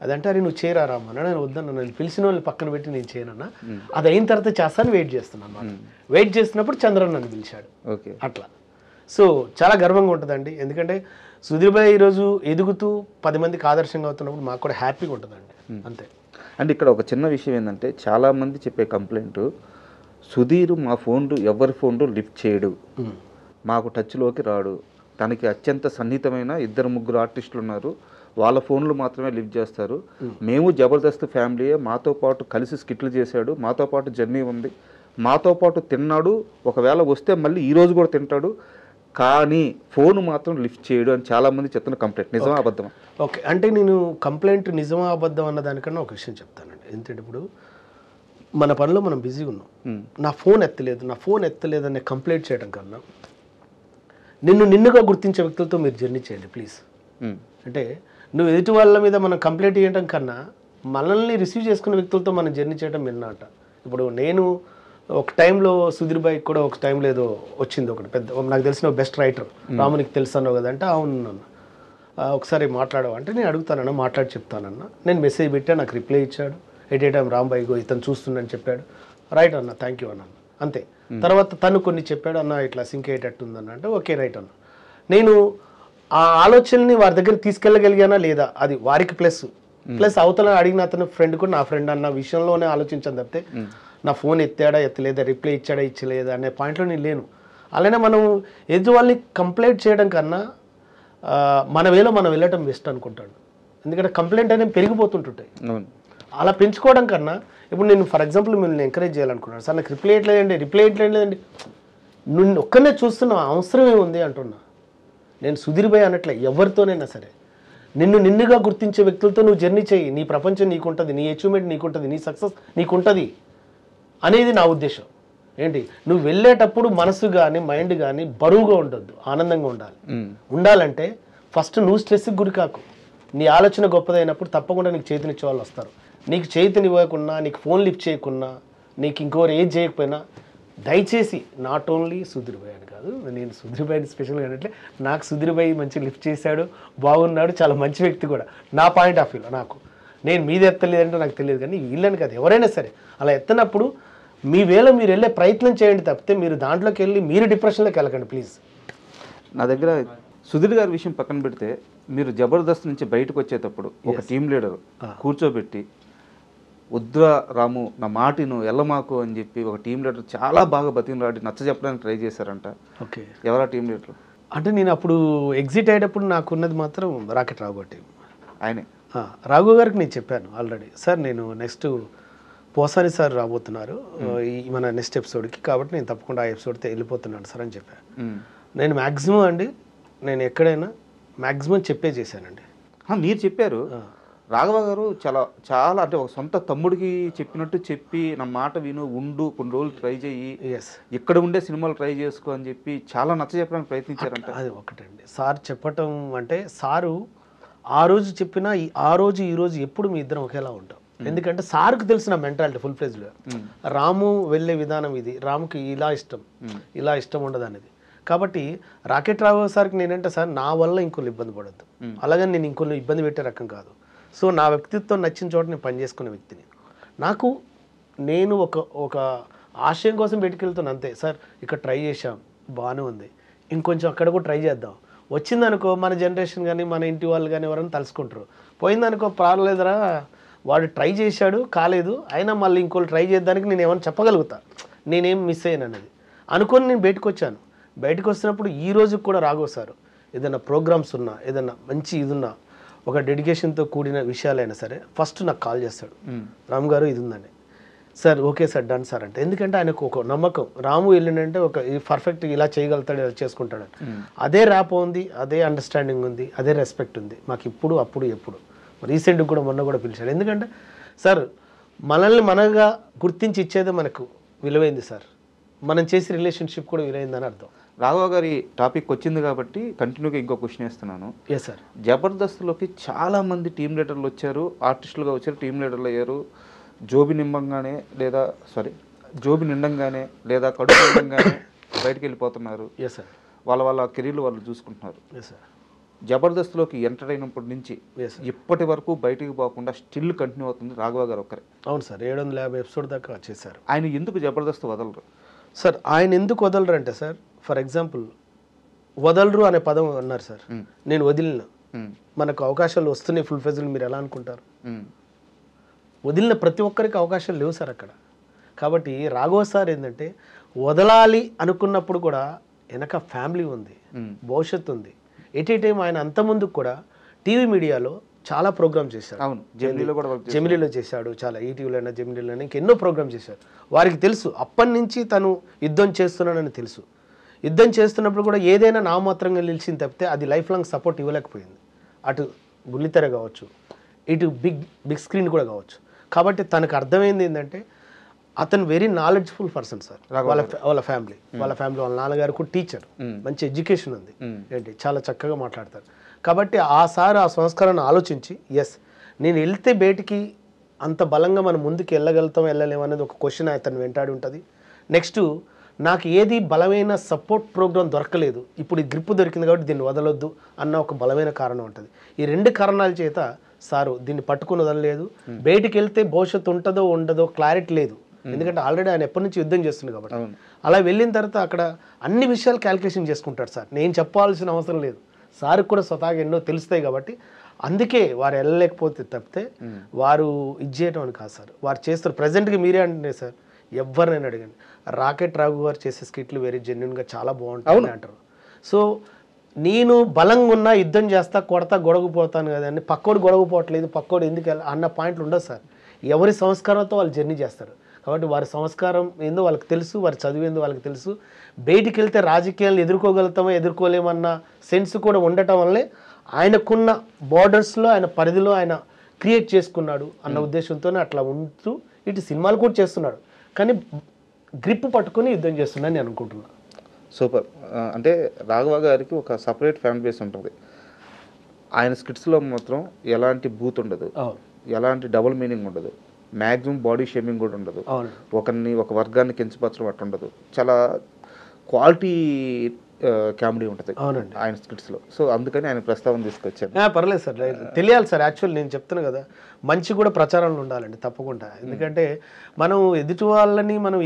అదంటారు నువ్వు చేరారామా అన్న. నేను వద్దన్న, నన్ను పిలిచిన వాళ్ళని పక్కన పెట్టి నేను చేయనన్నా, అది అయిన తర్వాత చేస్తాను వెయిట్ చేస్తున్నాను అన్నమాట. వెయిట్ చేస్తున్నప్పుడు చంద్రన్ నన్ను పిలిచాడు అట్లా. సో చాలా గర్వంగా ఉంటుందండి, ఎందుకంటే సుధీర్ భాయ్ ఈరోజు ఎదుగుతూ 10 మందికి ఆదర్శంగా అవుతున్నప్పుడు మాకు కూడా హ్యాపీగా ఉంటుందండి అంతే. అండ్ ఇక్కడ ఒక చిన్న విషయం ఏంటంటే చాలామంది చెప్పే కంప్లైంట్, సుధీర్ మా ఫోన్లు ఎవరి ఫోన్లు లిఫ్ట్ చేయడు, మాకు టచ్లోకి రాడు, తనకి అత్యంత సన్నిహితమైన 2-3 ఆర్టిస్టులు ఉన్నారు, వాళ్ళ ఫోన్లు మాత్రమే లిఫ్ట్ చేస్తారు, మేము జబర్దస్త్ ఫ్యామిలీయే, మాతో పాటు కలిసి స్కిట్లు చేశాడు, మాతో పాటు జర్నీ ఉంది, మాతో పాటు తిన్నాడు, ఒకవేళ వస్తే మళ్ళీ ఈరోజు కూడా తింటాడు, కానీ ఫోన్ మాత్రం లిఫ్ట్ చేయడు అని చాలామంది చెప్తున్న కంప్లైంట్. నిజమా అబద్ధమా? ఓకే, అంటే నేను కంప్లైంట్ నిజమా అబద్ధం అన్న దానికన్నా ఒక విషయం చెప్తానండి. ఎందుకంటే ఇప్పుడు మన పనిలో మనం బిజీగా ఉన్నాం, నా ఫోన్ ఎత్తలేదు అనే కంప్లైంట్ చేయడం కన్నా నిన్నుగా గుర్తించే వ్యక్తులతో మీరు జర్నీ చేయండి ప్లీజ్. అంటే నువ్వు ఎదుటి వాళ్ళ మీద మనం కంప్లైంట్ చేయడం కన్నా మనల్ని రిసీవ్ చేసుకునే వ్యక్తులతో మనం జర్నీ చేయడం విన్నాట. ఇప్పుడు నేను ఒక టైంలో సుధీర్ భాయ్ కూడా ఒక టైంలో ఏదో వచ్చింది ఒకటి పెద్ద, నాకు తెలిసిన బెస్ట్ రైటర్ రామునికి తెలుసు అన్నావు కదంటే, అవును ఒకసారి మాట్లాడవు అంటే నేను అడుగుతానన్నా, మాట్లాడి చెప్తానన్నా. నేను మెసేజ్ పెట్టా, నాకు రిప్లై ఇచ్చాడు, at a time Rambai go ఇతను చూస్తుందని చెప్పాడు, రైట్ అన్న థ్యాంక్ యూ అన్నాను అంతే. తర్వాత తను కొన్ని చెప్పాడు, అన్న ఇట్లా సింక్ అయ్యేటట్టుందన్న అంటే ఓకే రైట్ అన్న. నేను ఆ ఆలోచనని వారి దగ్గర తీసుకెళ్ళగలిగానా లేదా అది వారికి ప్లస్ అవతల అడిగిన అతను ఫ్రెండ్ కూడా నా ఫ్రెండ్ అన్న విషయంలోనే ఆలోచించాను తప్పితే నా ఫోన్ ఎత్తాడా ఎత్తలేదా, రిప్లై ఇచ్చాడా ఇచ్చలేదా అనే పాయింట్లో నేను లేను. అలానే మనం ఎదుటి వాళ్ళని కంప్లైంట్ చేయడం కన్నా మన వేలో మనం వెళ్ళటం బెస్ట్ అనుకుంటాడు. ఎందుకంటే కంప్లైంట్ అనేది పెరిగిపోతుంటుంటాయి, అలా పెంచుకోవడం కన్నా ఇప్పుడు నేను ఫర్ ఎగ్జాంపుల్ మిమ్మల్ని ఎంకరేజ్ చేయాలనుకున్నాను, సార్ నాకు రిప్లై ఇట్లేదండి నువ్వు ఒక్కనే చూస్తున్నా అవసరం ఏముంది అంటున్నా. నేను సుధీర్ భాయ్ అనట్లే, ఎవరితోనైనా సరే నిన్నుగా గుర్తించే వ్యక్తులతో నువ్వు జర్నీ చేయి, నీ ప్రపంచం నీకుంటుంది, నీ అచీవ్మెంట్ నీకుంటుంది, నీ సక్సెస్ నీకుంటుంది అనేది నా ఉద్దేశం. ఏంటి నువ్వు వెళ్ళేటప్పుడు మనసు కానీ మైండ్ కానీ బరువుగా ఉండొద్దు, ఆనందంగా ఉండాలంటే ఫస్ట్ నువ్వు స్ట్రెస్కి గురి కాకు. నీ ఆలోచన గొప్పదైనప్పుడు తప్పకుండా నీకు చేతినిచ్చే వాళ్ళు వస్తారు. నీకు చేతినివ్వకున్నా, నీకు ఫోన్ లిఫ్ట్ చేయకున్నా, నీకు ఇంకోరు ఏది చేయకపోయినా దయచేసి నాట్ ఓన్లీ సుధీర్ భాయ్ అని కాదు, నేను సుధీర్ భాయ్ని స్పెషల్గా అంటే నాకు సుధీర్ భాయ్ మంచి లిఫ్ట్ చేశాడు, బాగున్నాడు, చాలా మంచి వ్యక్తి కూడా నా పాయింట్ ఆఫ్ వ్యూలో. నాకు నేను మీది ఎత్తలేదంటే నాకు తెలియదు, కానీ వీళ్ళని కాదు ఎవరైనా సరే అలా ఎత్తనప్పుడు మీ వేలో మీరు వెళ్ళే ప్రయత్నం చేయండి తప్పితే మీరు దాంట్లోకి వెళ్ళి మీరు డిప్రెషన్లోకి వెళ్ళకండి ప్లీజ్. నా దగ్గర సుధీర్ గారి విషయం పక్కన పెడితే మీరు జబర్దస్త్ నుంచి బయటకు వచ్చేటప్పుడు ఒక టీం లీడర్ కూర్చోబెట్టి వద్దురా రాము నా మాటిను ఎల్లమాకు అని చెప్పి ఒక టీం లీడర్ చాలా బాగా బతిమలాడి నచ్చ చెప్పడానికి ట్రై చేశారంట. ఓకే, ఎవరా టీం లీడర్? అంటే నేను అప్పుడు ఎగ్జిట్ అయ్యేటప్పుడు నాకున్నది మాత్రం రాకెట్ రాఘవ టీం. ఆయనే రాఘవ గారికి నేను చెప్పాను ఆల్రెడీ, సార్ నేను నెక్స్ట్ పోసాని సార్ రాబోతున్నారు మన నెక్స్ట్ ఎపిసోడ్కి, కాబట్టి నేను తప్పకుండా ఆ ఎపిసోడ్తో వెళ్ళిపోతున్నాను సార్ అని చెప్పాను. నేను మ్యాక్సిమం అండి నేను ఎక్కడైనా మ్యాక్సిమం చెప్పే చేశానండి. మీరు చెప్పారు రాఘవ గారు చాలా అంటే ఒక సొంత తమ్ముడికి చెప్పినట్టు చెప్పి నా మాట విను, ఉండు, కొన్ని రోజులు ట్రై చేయి, ఇక్కడ ఉండే సినిమాలు ట్రై చేసుకో అని చెప్పి చాలా నచ్చ చెప్పడానికి ప్రయత్నించారంట. అది ఒకటండి సార్ చెప్పటం అంటే, సారు ఆ రోజు చెప్పినా ఈ రోజు ఎప్పుడు మీ ఇద్దరం ఒకేలా ఉంటాం. ఎందుకంటే సార్కు తెలిసిన మెంటాలిటీ ఫుల్ ఫ్లెజ్డ్గా రాము వెళ్ళే విధానం ఇది, రాముకి ఇలా ఇష్టం ఉండదు అనేది. కాబట్టి రాకెట్ రావు సార్కి నేనంటే సార్ నా వల్ల ఇంకొన్ని ఇబ్బంది పడద్దు, అలాగని నేను ఇంకొన్ని ఇబ్బంది పెట్టే రకం కాదు. సో నా వ్యక్తిత్వం నచ్చిన చోట నేను పనిచేసుకునే వ్యక్తిని. నాకు నేను ఒక ఆశయం కోసం పెట్టుకెళ్తాను అంతే. సార్ ఇక్కడ ట్రై చేశాం బాగానే ఉంది, ఇంకొంచెం అక్కడ కూడా ట్రై చేద్దాం. వచ్చిందనుకో మన జనరేషన్ కానీ మన ఇంటి వాళ్ళు కానీ ఎవరైనా తలుసుకుంటారు. పోయిందనుకో పర్వాలేదురా వాడు ట్రై చేశాడు కాలేదు, అయినా మళ్ళీ ఇంకోళ్ళు ట్రై చేద్దానికి నేను ఏమైనా చెప్పగలుగుతా, నేనేం మిస్ అయ్యాను అనేది అనుకొని నేను బయటకు వచ్చాను. బయటకు వస్తున్నప్పుడు ఈ రోజుకి కూడా రాఘవ్ సార్ ఏదైనా ప్రోగ్రామ్స్ ఉన్నా, ఏదైనా మంచి ఇది ఉన్నా, ఒక డెడికేషన్తో కూడిన విషయాలైనా సరే ఫస్ట్ నాకు కాల్ చేస్తాడు, రామ్ గారు ఇది ఉందండి sir, okay sir done sir అంటే. ఎందుకంటే ఆయనకు ఒక నమ్మకం, రాము వెళ్ళిందంటే ఒక పర్ఫెక్ట్ ఇలా చేయగలుగుతాడు, ఇలా చేసుకుంటాడు. అదే ర్యాప్ ఉంది, అదే అండర్స్టాండింగ్ ఉంది, అదే రెస్పెక్ట్ ఉంది మాకు ఇప్పుడు, అప్పుడు, ఎప్పుడు. రీసెంట్గా కూడా మొన్న కూడా పిలిచాడు. ఎందుకంటే సార్ మనల్ని మనగా గుర్తించి ఇచ్చేదే మనకు విలువైంది సార్, మనం చేసే రిలేషన్షిప్ కూడా విలువైందని అర్థం. రాఘవ గారి టాపిక్ వచ్చింది కాబట్టి కంటిన్యూగా ఇంకో క్వశ్చన్ వేస్తున్నాను. Yes sir. జబర్దస్త్లోకి చాలామంది టీం లీడర్లు వచ్చారు, ఆర్టిస్టులుగా వచ్చారు, టీం లీడర్లు అయ్యారు. జోబి నిండంగానే కడుపు నిండంగానే బయటకు వెళ్ళిపోతున్నారు. Yes sir. వాళ్ళ కెరీర్లు వాళ్ళు చూసుకుంటున్నారు. Yes sir. జబర్దస్త్లోకి ఎంటర్ అయినప్పటి నుంచి ఇప్పటి వరకు బయటికి పోకుండా స్టిల్ కంటిన్యూ అవుతుంది రాఘవ గారు ఒక్కరే. అవును సార్, 750 ఎపిసోడ్ దాకా చేశారు. ఆయన ఎందుకు జబర్దస్త్ వదలరు సార్? ఆయన ఎందుకు వదలరు అంటే సార్, ఫర్ ఎగ్జాంపుల్ వదలరు అనే పదం అన్నారు సార్, నేను వదిలిన, మనకు అవకాశాలు వస్తున్నాయి ఫుల్ ఫెజ్లు, మీరు ఎలా అనుకుంటారు? వదిలిన ప్రతి ఒక్కరికి అవకాశాలు లేవు సార్ అక్కడ. కాబట్టి రాఘవ సార్ ఏంటంటే వదలాలి అనుకున్నప్పుడు కూడా వెనక ఫ్యామిలీ ఉంది, భవిష్యత్తు ఉంది. ఎట్ ఏ టైం ఆయన అంతకుముందుకు కూడా టీవీ మీడియాలో చాలా ప్రోగ్రామ్ చేశాడు. అవును, జెమిలీలో చేశాడు, చాలా ఈటీవీలో జెమిలీలో ఇంకెన్నో ప్రోగ్రామ్ చేశాడు. వారికి తెలుసు అప్పటి నుంచి తను యుద్ధం చేస్తున్నానని తెలుసు. యుద్ధం చేస్తున్నప్పుడు కూడా ఏదైనా నామాత్రంగా నిలిచింది తప్పితే అది లైఫ్ లాంగ్ సపోర్ట్ ఇవ్వలేకపోయింది. అటు బుల్లితెర కావచ్చు, ఇటు బిగ్ స్క్రీన్ కూడా కావచ్చు. కాబట్టి తనకు అర్థమైంది ఏంటంటే అతను వెరీ నాలెడ్జ్ఫుల్ పర్సన్ సార్. వాళ్ళ ఫ్యామిలీ వాళ్ళ నాన్నగారు కూడా టీచర్, మంచి ఎడ్యుకేషన్ ఉంది, ఏంటి చాలా చక్కగా మాట్లాడతారు. కాబట్టి ఆ సార్ ఆ సంస్కారాన్ని ఆలోచించి ఎస్ నేను వెళ్తే బయటికి అంత బలంగా మనం ముందుకు వెళ్ళగలుగుతాం వెళ్ళలేము అనేది ఒక క్వశ్చన్ అతను వెంటాడి ఉంటుంది. నెక్స్ట్ నాకు ఏది బలమైన సపోర్ట్ ప్రోగ్రామ్ దొరకలేదు, ఇప్పుడు ఈ గ్రిప్ దొరికింది కాబట్టి దీన్ని వదలొద్దు అన్న ఒక బలమైన కారణం ఉంటుంది. ఈ రెండు కారణాల చేత సారు దీన్ని పట్టుకుని వదలలేదు. బయటికి వెళ్తే భవిష్యత్తు ఉంటుందో ఉండదో క్లారిటీ లేదు, ఎందుకంటే ఆల్రెడీ ఆయన ఎప్పటి నుంచి యుద్ధం చేస్తుంది కాబట్టి. అలా వెళ్ళిన తర్వాత అక్కడ అన్ని విషయాలు క్యాల్కులేషన్ చేసుకుంటాడు సార్, నేను చెప్పాల్సిన అవసరం లేదు, సార్కి కూడా స్వతహాగా ఎన్నో తెలుస్తాయి. కాబట్టి అందుకే వారు వెళ్ళలేకపోతే తప్పితే వారు ఇది చేయటం అని కాదు సార్, వారు చేస్తారు. ప్రజెంట్గా మీరే అంటే సార్ ఎవరినైనా అడగండి, రాకెట్ రాఘు గారు చేసే స్కిట్లు వెరీ జెన్యున్గా చాలా బాగుంటాయి అంటారు. సో నేను బలంగా ఉన్నా యుద్ధం చేస్తా కొడతా గొడవపోతాను కదండి, పక్కోడు గొడవపోవట్లేదు, పక్కోడు ఎందుకు అన్న పాయింట్లు ఉండదు సార్. ఎవరి సంస్కారంతో వాళ్ళు జర్నీ చేస్తారు. కాబట్టి వారి సంస్కారం ఏందో వాళ్ళకి తెలుసు, వారి చదువు ఏందో వాళ్ళకి తెలుసు. బయటికి వెళ్తే రాజకీయాలను ఎదుర్కోగలుగుతామో ఎదుర్కోలేమన్న సెన్స్ కూడా ఉండటం వల్లే ఆయనకున్న బార్డర్స్లో ఆయన పరిధిలో ఆయన క్రియేట్ చేసుకున్నాడు అన్న ఉద్దేశంతోనే అట్లా ఉంటూ ఇటు సినిమాలు కూడా చేస్తున్నాడు. కానీ గ్రిప్ పట్టుకొని యుద్ధం చేస్తున్నాను నేను అనుకుంటున్నాను. సూపర్. అంటే రాఘవ గారికి ఒక సపరేట్ ఫ్యాన్ బేస్ ఉంటుంది. ఆయన స్కిట్స్లో మాత్రం ఎలాంటి బూత్ ఉండదు, ఎలాంటి డబుల్ మీనింగ్ ఉండదు, మ్యాక్సిమం బాడీ షేమింగ్ కూడా ఉండదు, ఒక వర్గాన్ని కించపరచడం అట్లా ఉండదు. చాలా క్వాలిటీ కామెడీ ఉంటుంది ఆయన స్కిట్స్లో. సో అందుకని ఆయన ప్రస్తావన తీసుకొచ్చాను. పర్లేదు సార్, తెలియాలి సార్. యాక్చువల్ నేను చెప్తాను కదా, మంచి కూడా ప్రచారంలో ఉండాలండి తప్పకుండా. ఎందుకంటే మనం ఎదుటి వాళ్ళని మనం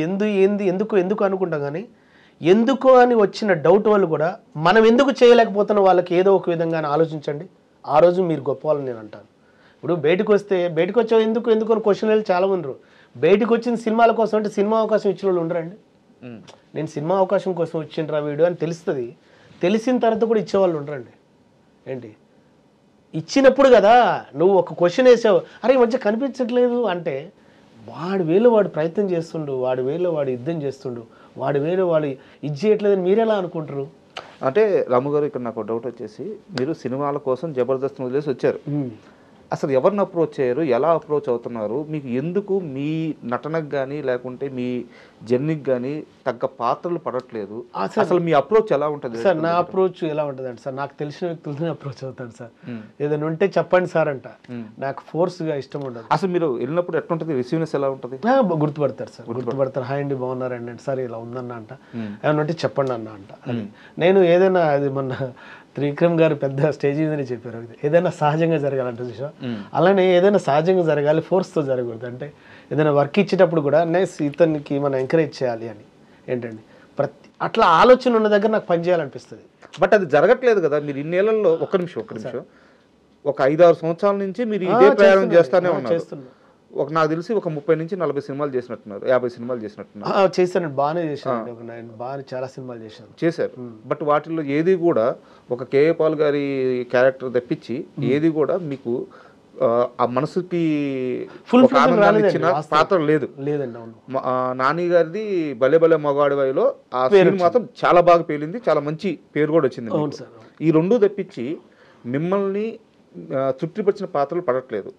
ఎందుకు అనుకుంటాం, కానీ ఎందుకు అని వచ్చిన డౌట్ వాళ్ళు కూడా మనం ఎందుకు చేయలేకపోతున్న వాళ్ళకి ఏదో ఒక విధంగా ఆలోచించండి, ఆ రోజు మీరు గొప్ప వాళ్ళని నేను అంటాను. ఇప్పుడు బయటకు వచ్చావు ఎందుకు అని క్వశ్చన్ చాలా ఉండరు. బయటకు వచ్చిన సినిమాల కోసం అంటే సినిమా అవకాశం ఇచ్చిన వాళ్ళు ఉండరండి. నేను సినిమా అవకాశం కోసం వచ్చిండ్రా వీడియో అని తెలుస్తుంది, తెలిసిన తర్వాత కూడా ఇచ్చేవాళ్ళు ఉండరండి. ఏంటి ఇచ్చినప్పుడు కదా నువ్వు ఒక క్వశ్చన్ వేసావు, అరే ఈ మధ్య కనిపించట్లేదు అంటే వాడి వేలో వాడు ప్రయత్నం చేస్తుండు, వాడి వేలో వాడు యుద్ధం చేస్తుండు, వాడి వేలో వాడు ఇది చేయట్లేదని మీరెలా అనుకుంటారు? అంటే రాము గారు ఇక్కడ నాకు డౌట్ వచ్చేసి, మీరు సినిమాల కోసం జబర్దస్త్ వదిలేసి వచ్చారు, అసలు ఎవరిని అప్రోచ్ అయ్యారు, ఎలా అప్రోచ్ అవుతున్నారు, మీకు ఎందుకు మీ నటనకు కానీ లేకుంటే మీ జర్నీకి కానీ తగ్గ పాత్రలు పడట్లేదు, అసలు మీ అప్రోచ్ ఎలా ఉంటుంది సార్? నా అప్రోచ్ ఎలా ఉంటుంది అంటే సార్, నాకు తెలిసిన వ్యక్తులతో అప్రోచ్ అవుతాను సార్. ఏదైనా ఉంటే చెప్పండి సార్ అంట, నాకు ఫోర్స్గా ఇష్టం ఉండదు. అసలు మీరు వెళ్ళినప్పుడు ఎట్లుంటుంది, రిసీవ్నెస్ ఎలా ఉంటుంది? గుర్తుపడతారు సార్, గుర్తుపడతారు. హాయ్ అండి బాగున్నారండి అంటే, సార్ ఇలా ఉందన్న అంట, ఏమన్నా ఉంటే చెప్పండి అన్న అంట. నేను ఏదైనా, అది మొన్న త్రివిక్రమ్ గారు పెద్ద స్టేజ్ మీదనే చెప్పారు, ఏదైనా సహజంగా జరగాలంటే చూసా, అలానే ఏదైనా సహజంగా జరగాలి, ఫోర్స్తో జరగకూడదు. అంటే ఏదైనా వర్క్ ఇచ్చేటప్పుడు కూడా ఇతనికి మనం ఎంకరేజ్ చేయాలి అని ఏంటండి, అట్లా ఆలోచన ఉన్న దగ్గర నాకు పని చేయాలనిపిస్తుంది. బట్ అది జరగట్లేదు కదా. మీరు ఇన్నేళ్లలో ఒక్క నిమిషం ఒక 5-6 సంవత్సరాల నుంచి మీరు ఇదే ప్రయాణం చేస్తానే ఉన్నారు. నాకు తెలిసి ఒక 30 నుంచి 40 సినిమాలు చేసినట్టున్నారు, 50 సినిమాలు చేసినట్టున్నారు. చేశాను, బాగానే చేశాను, బాగా చాలా సినిమాలు చేశారు. బట్ వాటిల్లో ఏది కూడా ఒక కేఏ పాల్ గారి క్యారెక్టర్ తప్పించి ఏది కూడా మీకు ఆ మనసుకి ఫుల్ ఆనందాన్ని ఇచ్చిన పాత్ర లేదు. లేదండి. నాని గారిది భలే భలే మగాడివైలో ఆ పేరు మాత్రం చాలా బాగా పేలింది, చాలా మంచి పేరు కూడా వచ్చింది. ఈ రెండు తప్పించి మిమ్మల్ని తృప్తిపరిచిన పాత్రలు పడట్లేదు.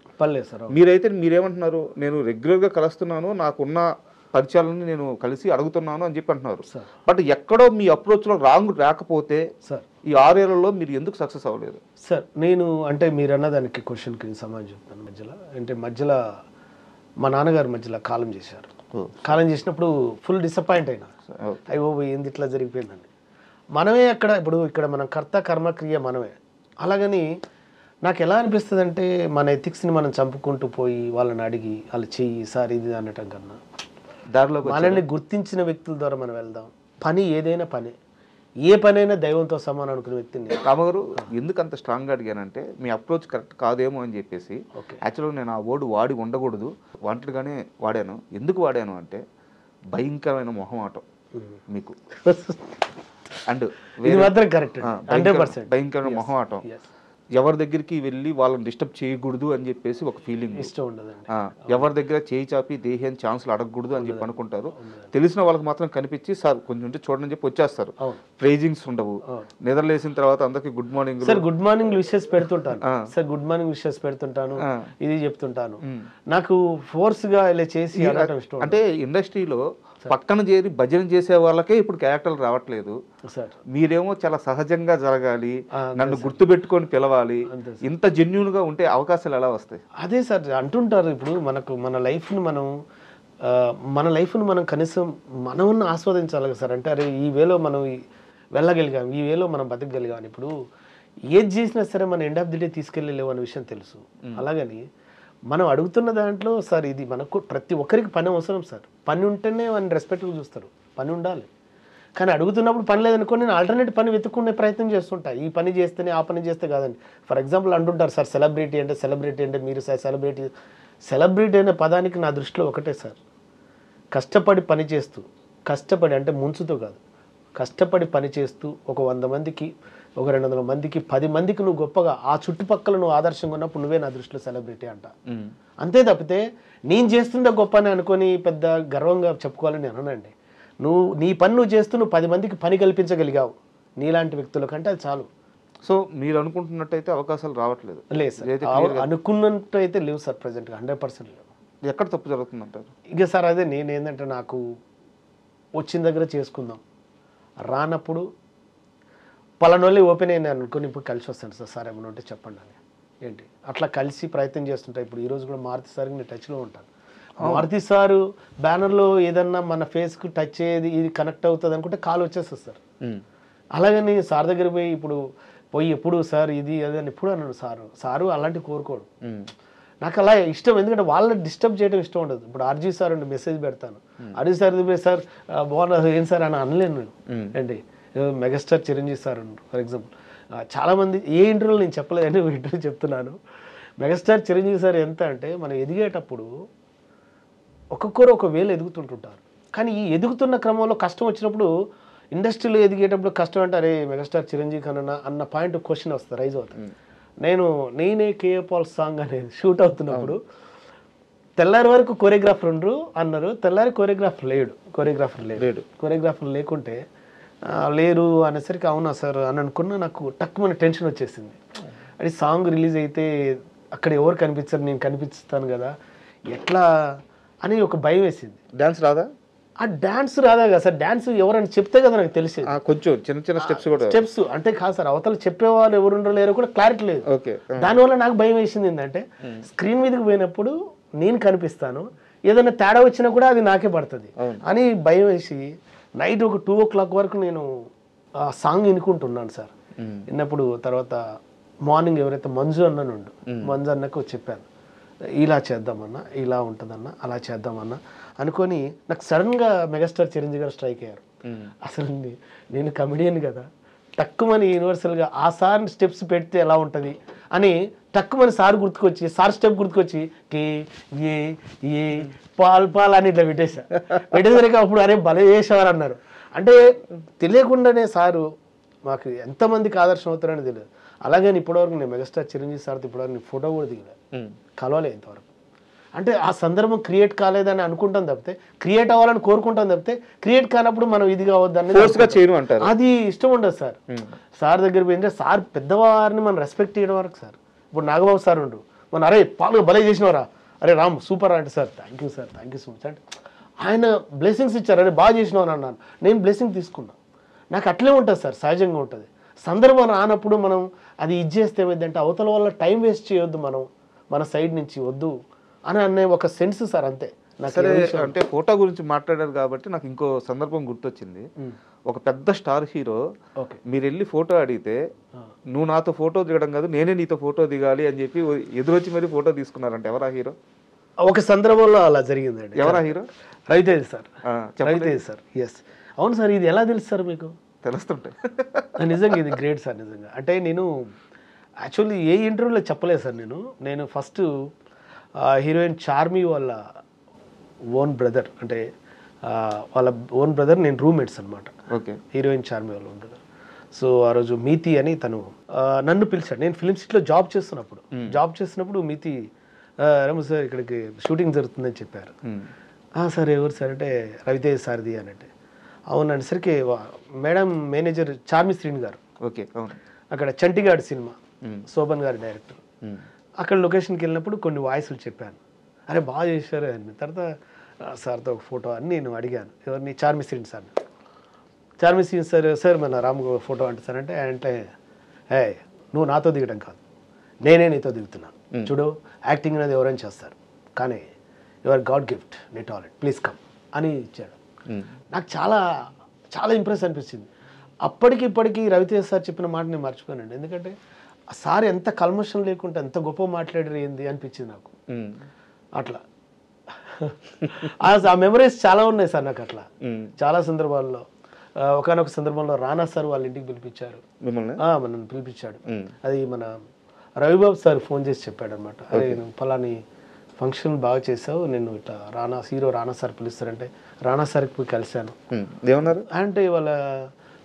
మీరైతే మీరేమంటున్నారు, నేను రెగ్యులర్గా కలుస్తున్నాను, నాకున్న పరిచయాలను నేను కలిసి అడుగుతున్నాను అని చెప్పి అంటున్నారు. బట్ ఎక్కడో మీ అప్రోచ్లో రాంగ్ రాకపోతే సార్ ఈ 6 ఏళ్లలో మీరు ఎందుకు సక్సెస్ అవ్వలేదు? సార్ నేను అంటే మీరు అన్నదానికి క్వశ్చన్కి సమాధానం చెప్తాను. మధ్యలో మా నాన్నగారు మధ్యలో కాలం చేశారు. కాలం చేసినప్పుడు ఫుల్ డిసప్పాయింట్ అయినా, అయ్యో ఏంది ఇట్లా జరిగిపోయిందండి. మనమే ఇక్కడ మనం కర్త కర్మక్రియ మనమే. అలాగని నాకు ఎలా అనిపిస్తుంది అంటే, మన ఎథిక్స్ని మనం చంపుకుంటూ పోయి వాళ్ళని అడిగి వాళ్ళు చెయ్యి సార్ ఇది అనటం కన్నా దారిలో మనల్ని గుర్తించిన వ్యక్తుల ద్వారా మనం వెళ్దాం. పని ఏదైనా పని, ఏ పనైనా దైవంతో సమానం అనుకునే వ్యక్తిని. రామగారు ఎందుకు అంత స్ట్రాంగ్గా అడిగానంటే, మీ అప్రోచ్ కరెక్ట్ కాదేమో అని చెప్పేసి. యాక్చువల్గా నేను ఆ వర్డ్ వాడి ఉండకూడదు, వాంటెడ్గానే వాడాను. ఎందుకు వాడాను అంటే, భయంకరమైన మొహమాటం మీకు. అండ్ మాత్రం కరెక్ట్, 100% భయంకరమైన మొహమాటం. ఎవరి దగ్గరికి వెళ్ళి వాళ్ళని డిస్టర్బ్ చేయకూడదు అని చెప్పేసి ఒక ఫీలింగ్, ఇష్టం ఉండదండి. ఎవరి దగ్గర చేయి చాపి దేహాన్ని ఛాన్సులు అడగకూడదు అని చెప్పి అనుకుంటారు. తెలిసిన వాళ్ళకి మాత్రం కనిపించి సార్ కొంచెం ఉంటే చూడని చెప్పి వచ్చేస్తారు. ప్రైజింగ్స్ ఉండవు. నిద్రలేసిన తర్వాత అందరికి good morning sir, good morning wishes పెడుతుంటాను సార్, గుడ్ మార్నింగ్ విషెస్ పెడుతుంటాను, ఇది చెప్తుంటాను. నాకు ఫోర్స్ గా ఇలా చేసి అంటే ఇండస్ట్రీలో పక్కన చేరి భజన చేసే వాళ్ళకే ఇప్పుడు క్యారెక్టర్లు రావట్లేదు. మీరేమో చాలా సహజంగా జరగాలి, నన్ను గుర్తుపెట్టుకొని పిలవాలి, ఇంత జెన్యూన్ గా ఉంటే అవకాశాలు ఎలా వస్తాయి? అదే సార్ అంటుంటారు. ఇప్పుడు మన లైఫ్ను మనం కనీసం మనం ఆస్వాదించాలి సార్. అంటే అరే ఈ వేలో మనం వెళ్ళగలిగాం, ఈ వేలో మనం బతకగలిగాం. ఇప్పుడు ఏది చేసినా సరే మన ఎండ్ ఆఫ్ ది డే తీసుకెళ్ళలేవు అనే విషయం తెలుసు. అలాగని మనం అడుగుతున్న దాంట్లో సార్ ఇది మనకు ప్రతి ఒక్కరికి పని అవసరం సార్. పని ఉంటేనే వాళ్ళని రెస్పెక్ట్గా చూస్తారు, పని ఉండాలి. కానీ అడుగుతున్నప్పుడు పని లేదనుకో నేను ఆల్టర్నేట్ పని వెతుక్కునే ప్రయత్నం చేస్తుంటా. ఈ పని చేస్తేనే ఆ పని చేస్తే కాదండి. ఫర్ ఎగ్జాంపుల్ అంటుంటారు సార్, సెలబ్రిటీ అంటే మీరు సార్ సెలబ్రిటీ అనే పదానికి నా దృష్టిలో ఒకటే సార్, కష్టపడి పని చేస్తూ, కష్టపడి అంటే ముంచుతో కాదు, కష్టపడి పని చేస్తూ ఒక 100 మందికి, ఒక 200 మందికి, 10 మందికి నువ్వు గొప్పగా ఆ చుట్టుపక్కల నువ్వు ఆదర్శంగా ఉన్నప్పుడు నువ్వే నా దృష్టిలో సెలబ్రిటీ అంట. అంతే తప్పితే నేను చేస్తుందే గొప్ప అని అనుకొని పెద్ద గర్వంగా చెప్పుకోవాలని అనండి. నీ పని నువ్వు చేస్తూ నువ్వు 10 మందికి పని కల్పించగలిగావు నీలాంటి వ్యక్తుల కంటే అది చాలు. సో మీరు అనుకుంటున్నట్టయితే అవకాశాలు రావట్లేదు? లేదు సార్, అనుకున్నట్టు అయితే లేవు సార్, ప్రజెంట్గా 100% లేవు. ఎక్కడ తప్పు జరుగుతుందంటారు? ఇక సార్ అదే నేనేంటంటే, నాకు వచ్చిన దగ్గర చేసుకుందాం, రానప్పుడు పలానోళ్ళే ఓపెన్ అయినా అనుకుని ఇప్పుడు కలిసి వస్తాను సార్ ఏమన్నా ఉంటే చెప్పండి అని ఏంటి అట్లా కలిసి ప్రయత్నం చేస్తుంటా. ఇప్పుడు ఈరోజు కూడా మారుతి సార్కి నేను టచ్లో ఉంటాను. మారుతి సారు బ్యానర్లో ఏదన్నా మన ఫేస్కి టచ్ అయ్యేది, ఇది కనెక్ట్ అవుతుంది అనుకుంటే కాల్ వచ్చేస్తుంది సార్. అలాగని సార్ దగ్గర పోయి ఎప్పుడు సార్ ఇది అది అని ఎప్పుడు అన్నాడు సారు అలాంటివి కోరుకోడు. నాకు అలా ఇష్టం, ఎందుకంటే వాళ్ళని డిస్టర్బ్ చేయడం ఇష్టం ఉండదు. ఇప్పుడు ఆర్జీ సార్ అండి మెసేజ్ పెడతాను, ఆర్జీ సార్ సార్ బాగున్నారు ఏం సార్ అని అనలేను నేను. ఏంటి మెగాస్టార్ చిరంజీవి సార్ అన్నారు ఫర్ ఎగ్జాంపుల్. చాలామంది ఏ ఇంటర్వ్యూలో నేను చెప్పలేదని ఇంటర్వ్యూ చెప్తున్నాను. మెగాస్టార్ చిరంజీవి సార్ ఎంత అంటే, మనం ఎదిగేటప్పుడు ఒక్కొక్కరు ఒక వేలు ఎదుగుతుంటుంటారు. కానీ ఈ ఎదుగుతున్న క్రమంలో కష్టం వచ్చినప్పుడు, ఇండస్ట్రీలో ఎదిగేటప్పుడు కష్టం అంటే అరే మెగాస్టార్ చిరంజీవి కన్నా అన్న పాయింట్ క్వశ్చన్ వస్తుంది, రైజ్ అవుతుంది. నేనే కేఏ పాల్ సాంగ్ అనేది షూట్ అవుతున్నప్పుడు తెల్లారి వరకు కొరియోగ్రాఫర్ ఉండరు అన్నారు. తెల్లారి కొరియోగ్రాఫర్ లేకుంటే లేరు అనేసరికి అవునా సార్ అని అనుకున్నా. నాకు టక్కుమని టెన్షన్ వచ్చేసింది. అది సాంగ్ రిలీజ్ అయితే అక్కడ ఎవరు కనిపించరు, నేను కనిపిస్తాను కదా ఎట్లా అని ఒక భయం వేసింది. డాన్స్ రాదా? ఆ డాన్స్ రాదా కదా సార్, డాన్స్ ఎవరైనా చెప్తే కదా నాకు తెలిసేది. కొంచెం చిన్న చిన్న స్టెప్స్ కూడా స్టెప్స్ అంటే కాదు సార్, అవతల చెప్పేవాళ్ళు ఎవరు ఉండరు లేరు కూడా క్లారిటీ లేదు. ఓకే. దానివల్ల నాకు భయం వేసింది ఏంటంటే స్క్రీన్ మీదకి పోయినప్పుడు నేను కనిపిస్తాను, ఏదైనా తేడా వచ్చినా కూడా అది నాకే పడుతుంది అని భయం వేసి నైట్ ఒక 2 o'clock వరకు నేను ఆ సాంగ్ వినుకుంటున్నాను సార్. విన్నప్పుడు తర్వాత మార్నింగ్ ఎవరైతే మంజు అన్ననుండు, మంజు అన్నకు చెప్పాను ఇలా చేద్దామన్నా, ఇలా ఉంటుందన్నా, అలా చేద్దామన్నా అనుకొని నాకు సడన్గా మెగాస్టార్ చిరంజీవి గారు స్ట్రైక్ అయ్యారు. అసలు నేను కమెడియన్ కదా, టక్కుమని యూనివర్సల్గా ఆ సార్ స్టెప్స్ పెడితే ఎలా ఉంటుంది అని టక్కుమని సార్ గుర్తుకొచ్చి, సార్ స్టెప్ గుర్తుకొచ్చి కే ఏ ఏ పాల్ పాల్ అని ఇట్లా పెట్టేసరికి అప్పుడు అరే భలే చేసేవారు అన్నారు. అంటే తెలియకుండానే సారు మాకు ఎంతమందికి ఆదర్శం అవుతారని తెలియదు. అలాగే ఇప్పటివరకు నేను మెగాస్టార్ చిరంజీవి సార్తో ఇప్పటివరకు నేను ఫోటో కూడా దిగలేదు, కలవలే ఇంతవరకు. అంటే ఆ సందర్భం క్రియేట్ కాలేదని అనుకుంటాం తప్పితే, క్రియేట్ అవ్వాలని కోరుకుంటాం తప్పితే, క్రియేట్ కానప్పుడు మనం ఇది కావద్దని అది ఇష్టం ఉండదు సార్. సార్ దగ్గర పోయింటే సార్ పెద్దవారిని మనం రెస్పెక్ట్ చేయడం వరకు సార్. ఇప్పుడు నాగబాబు సార్ ఉండు, మన అరే పాలుగా భలే చేసినవరా, అరే రామ్ సూపర్ అంటే sir thank you sir, thank you so much అంటే ఆయన బ్లెస్సింగ్స్ ఇచ్చారు, అరే బాగా చేసినావు అని అన్నాను, నేను బ్లెస్సింగ్ తీసుకున్నా. నాకు అట్లే ఉంటుంది సార్, సహజంగా ఉంటుంది. సందర్భం రానప్పుడు మనం అది ఇచ్చేస్తే ఏమైందంటే అవతల వల్ల టైం వేస్ట్ చేయొద్దు, మనం మన సైడ్ నుంచి వద్దు అని అనే ఒక సెన్స్ సార్, అంతే. సరే, అంటే ఫోటో గురించి మాట్లాడారు కాబట్టి నాకు ఇంకో సందర్భం గుర్తొచ్చింది. ఒక పెద్ద స్టార్ హీరో మీరు వెళ్ళి ఫోటో అడిగితే నువ్వు నాతో ఫోటో దిగడం కాదు నేనే నీతో ఫోటో దిగాలి అని చెప్పి ఎదురొచ్చి మరి ఫోటో తీసుకున్నారంటే ఎవరా హీరో? ఒక సందర్భంలో అలా జరిగిందండి. ఎవరా hero? Raviteja sir. Raviteja sir. Yes అవును సార్. ఇది ఎలా తెలుసు సార్ మీకు? తెలుస్తుంటాయి నిజంగా ఇది గ్రేట్ సార్. నిజంగా అంటే నేను యాక్చువల్లీ ఏ ఇంటర్వ్యూలో చెప్పలేదు సార్. నేను ఫస్ట్ హీరోయిన్ చార్మి వాళ్ళ ఓన్ బ్రదర్, అంటే వాళ్ళ ఓన్ బ్రదర్, నేను రూమ్మేట్స్ అనమాట. ఓకే. హీరోయిన్ చార్మి వాళ్ళ ఓన్ బ్రదర్. సో ఆ రోజు మీతి అని తను నన్ను పిలిచాడు. నేను ఫిల్మ్ సిటీలో జాబ్ చేస్తున్నప్పుడు మీతి రమేష్ సార్ ఇక్కడికి షూటింగ్ జరుగుతుందని చెప్పారు. సార్ ఎవరు సార్ అంటే రవితేజ్ సార్ది అని అంటే అవునండి సరికి మేడం మేనేజర్ చార్మి శ్రీని గారు. ఓకే. అక్కడ చంటిగాడ్ సినిమా శోభన్ గారి డైరెక్టర్. అక్కడ లొకేషన్కి వెళ్ళినప్పుడు కొన్ని వాయిస్లు చెప్పాను, అరే బాగా చేశారు అని. తర్వాత సార్తో ఒక ఫోటో అని నేను అడిగాను, ఎవరిని? చార్మి శ్రీని సార్. చార్మి శ్రీని సార్ మన రామ్ ఫోటో అంటే సార్ అంటే నువ్వు నాతో దిగడం కాదు, నేనే నీతో దిగుతున్నాను. చూడు యాక్టింగ్ అనేది ఎవరైనా చేస్తారు, కానీ యువర్ గాడ్ గిఫ్ట్, నీ టాలెంట్, ప్లీజ్ కమ్ అని ఇచ్చాడు. నాకు చాలా చాలా ఇంప్రెస్ అనిపించింది. అప్పటికి ఇప్పటికీ రవితేజ్ సార్ చెప్పిన మాట నేను మర్చిపోయానండి. ఎందుకంటే ఆ సార్ ఎంత కల్మషం లేకుండా ఎంత గొప్ప మాట్లాడారు ఏంది అనిపించింది నాకు. అట్లా ఆ మెమరీస్ చాలా ఉన్నాయి సార్ నాకు. అట్లా చాలా సందర్భాల్లో ఒకనొక సందర్భంలో రానా సార్ వాళ్ళ ఇంటికి పిలిపించారు, మనల్ని పిలిపించాడు. అది మన రవిబాబు సార్ ఫోన్ చేసి చెప్పాడు అనమాట, అరే నువ్వు ఫలాని ఫంక్షన్ బాగా చేసావు, నేను ఇట్లా హీరో రానా సార్ పిలుస్తారంటే రానా సార్కి పోయి కలిశాను. ఏమన్నారు అంటే వాళ్ళ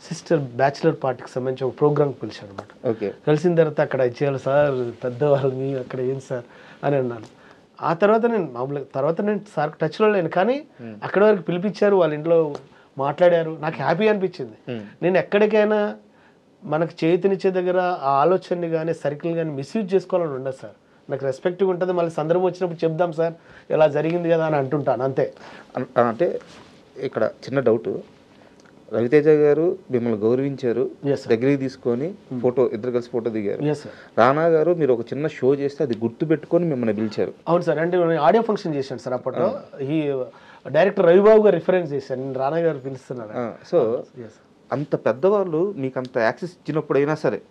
సిస్టర్ బ్యాచిలర్ పార్టీకి సంబంధించి ఒక ప్రోగ్రామ్కి పిలిచాడు అనమాట. కలిసిన తర్వాత అక్కడ ఇచ్చేయాలి సార్ పెద్దవాళ్ళు, మీ అక్కడ ఏం సార్ అని అన్నాను. ఆ తర్వాత నేను సార్ టచ్లో లేను, కానీ అక్కడ వరకు పిలిపించారు, వాళ్ళ ఇంట్లో మాట్లాడారు, నాకు హ్యాపీ అనిపించింది. నేను ఎక్కడికైనా మనకు చేతినిచ్చే దగ్గర ఆ ఆలోచనని కానీ సర్కిల్ కానీ మిస్యూజ్ చేసుకోవాలని ఉండదు సార్. నాకు రెస్పెక్ట్గా ఉంటుంది, మళ్ళీ సందర్భం వచ్చినప్పుడు చెప్దాం సార్ ఇలా జరిగింది కదా అని అంటుంటాను అంతే. అంటే ఇక్కడ చిన్న డౌట్, రవితేజ గారు మిమ్మల్ని గౌరవించారు, దగ్గరికి తీసుకొని ఫోటో ఇద్దరు కలిసి ఫోటో దిగారు. రానా గారు మీరు ఒక చిన్న షో చేస్తే అది గుర్తు పెట్టుకొని మిమ్మల్ని పిలిచారు. అవును సార్. అంటే ఆడియో ఫంక్షన్ చేశాను సార్ అప్పట్లో. ఈ డైరెక్టర్ రవిబాబు గారు రిఫరెన్స్ చేశాను, నేను రానా గారు పిలుస్తున్నారు. సో అంత పెద్దవాళ్ళు మీకు అంత యాక్సెస్ ఇచ్చినప్పుడైనా సరే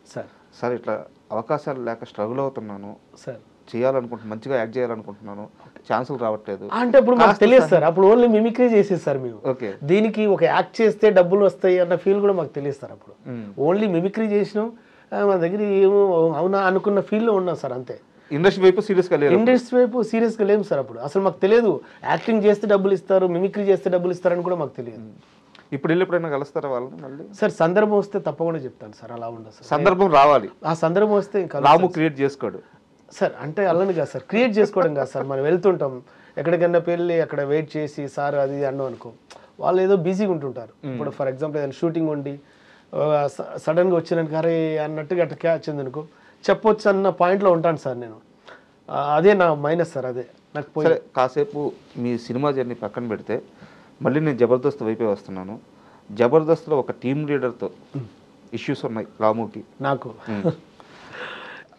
సార్ ఇట్లా అవకాశాలు లేక స్ట్రగుల్ అవుతున్నాను సార్, చేయాలనుకుంటున్నాను, మంచిగా యాక్ట్ చేయాలనుకుంటున్నాను, ఛాన్సులు రావట్లేదు అంటే ఇప్పుడు మాకు తెలియదు సార్. అప్పుడు ఓన్లీ మిమిక్రీ చేసేది సార్ మేము. ఓకే. దీనికి ఒక యాక్ట్ చేస్తే డబ్బులు వస్తాయి అన్న ఫీల్ కూడా మాకు తెలియదు సార్. అప్పుడు ఓన్లీ మిమిక్రీ చేసినాం, మన దగ్గర ఏమో అవునా అనుకున్న ఫీల్లో ఉన్నాం సార్ అంతే. ఇండస్ట్రీ వైపు సీరియస్గా లేము సార్. అప్పుడు అసలు మాకు తెలియదు యాక్టింగ్ చేస్తే డబ్బులు ఇస్తారు, మిమిక్రీ చేస్తే డబ్బులు ఇస్తారని కూడా మాకు తెలియదు. ఇప్పుడు వెళ్ళి ఎప్పుడైనా కలుస్తారా వాళ్ళని మళ్ళీ? సార్ సందర్భం వస్తే తప్పకుండా చెప్తాను సార్. అలా ఉండదు సార్, సందర్భం రావాలి. ఆ సందర్భం వస్తే రాము క్రియేట్ చేసుకోడు సార్. అంటే అల్లని కాదు సార్, క్రియేట్ చేసుకోవడం కాదు సార్. మనం వెళ్తుంటాం ఎక్కడికన్నా వెళ్ళి అక్కడ వెయిట్ చేసి సార్ అది అన్నాం అనుకో, వాళ్ళు ఏదో బిజీగా ఉంటుంటారు. ఇప్పుడు ఫర్ ఎగ్జాంపుల్ ఏదైనా షూటింగ్ ఉండి సడన్గా వచ్చినాను అరే అన్నట్టుగా అట్లా క్యాచ్ ఉంది అనుకో, చెప్పొచ్చు అన్న పాయింట్లో ఉంటాను సార్ నేను. అదే నా మైనస్ సార్. అదే నాకు పోయి సరే కాసేపు మీ సినిమా జర్నీ పక్కన పెడితే మళ్ళీ నేను జబర్దస్త్ వైపే వస్తున్నాను. జబర్దస్త్లో ఒక టీమ్ లీడర్తో ఇష్యూస్ ఉన్నాయి రాముకి. నాకు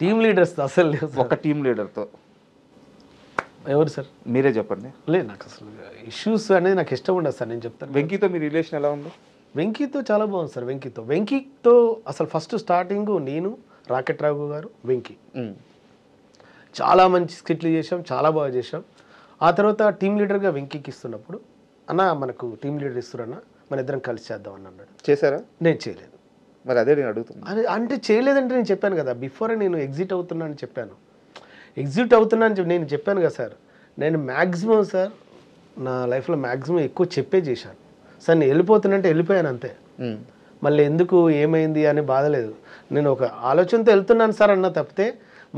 టీమ్ లీడర్స్ అసలు లేవు. ఒక టీమ్ లీడర్తో ఎవరు సార్? మీరే చెప్పండి. లేదు నాకు అసలు ఇష్యూస్ అనేది నాకు ఇష్టం ఉండదు సార్. నేను చెప్తాను. వెంకీతో మీ రిలేషన్ ఎలా ఉంది? వెంకీతో చాలా బాగుంది సార్. వెంకీతో అసలు ఫస్ట్ స్టార్టింగ్ నేను, రాకెట్ రాఘు గారు, వెంకీ చాలా మంచి స్కిట్లు చేసాం, చాలా బాగా చేసాం. ఆ తర్వాత టీమ్ లీడర్గా వెంకీకి ఇస్తున్నప్పుడు అన్న మనకు టీమ్ లీడర్ ఇస్తున్నా మన ఇద్దరం కలిసి చేద్దాం అని అన్నాడు. చేశారా? నేను చేయలేదు. మరి అదే నేను అడుగుతున్నాను. అది అంటే చేయలేదంటే నేను చెప్పాను కదా, బిఫోరే నేను ఎగ్జిట్ అవుతున్నా అని చెప్పాను. ఎగ్జిట్ అవుతున్నా అని నేను చెప్పాను కదా సార్. నేను మ్యాక్సిమం సార్ నా లైఫ్లో మ్యాక్సిమం ఎక్కువ చెప్పే చేశాను సార్. నేను వెళ్ళిపోతున్నంటే వెళ్ళిపోయాను అంతే. మళ్ళీ ఎందుకు ఏమైంది అని బాధలేదు. నేను ఒక ఆలోచనతో వెళ్తున్నాను సార్ అన్న తప్పితే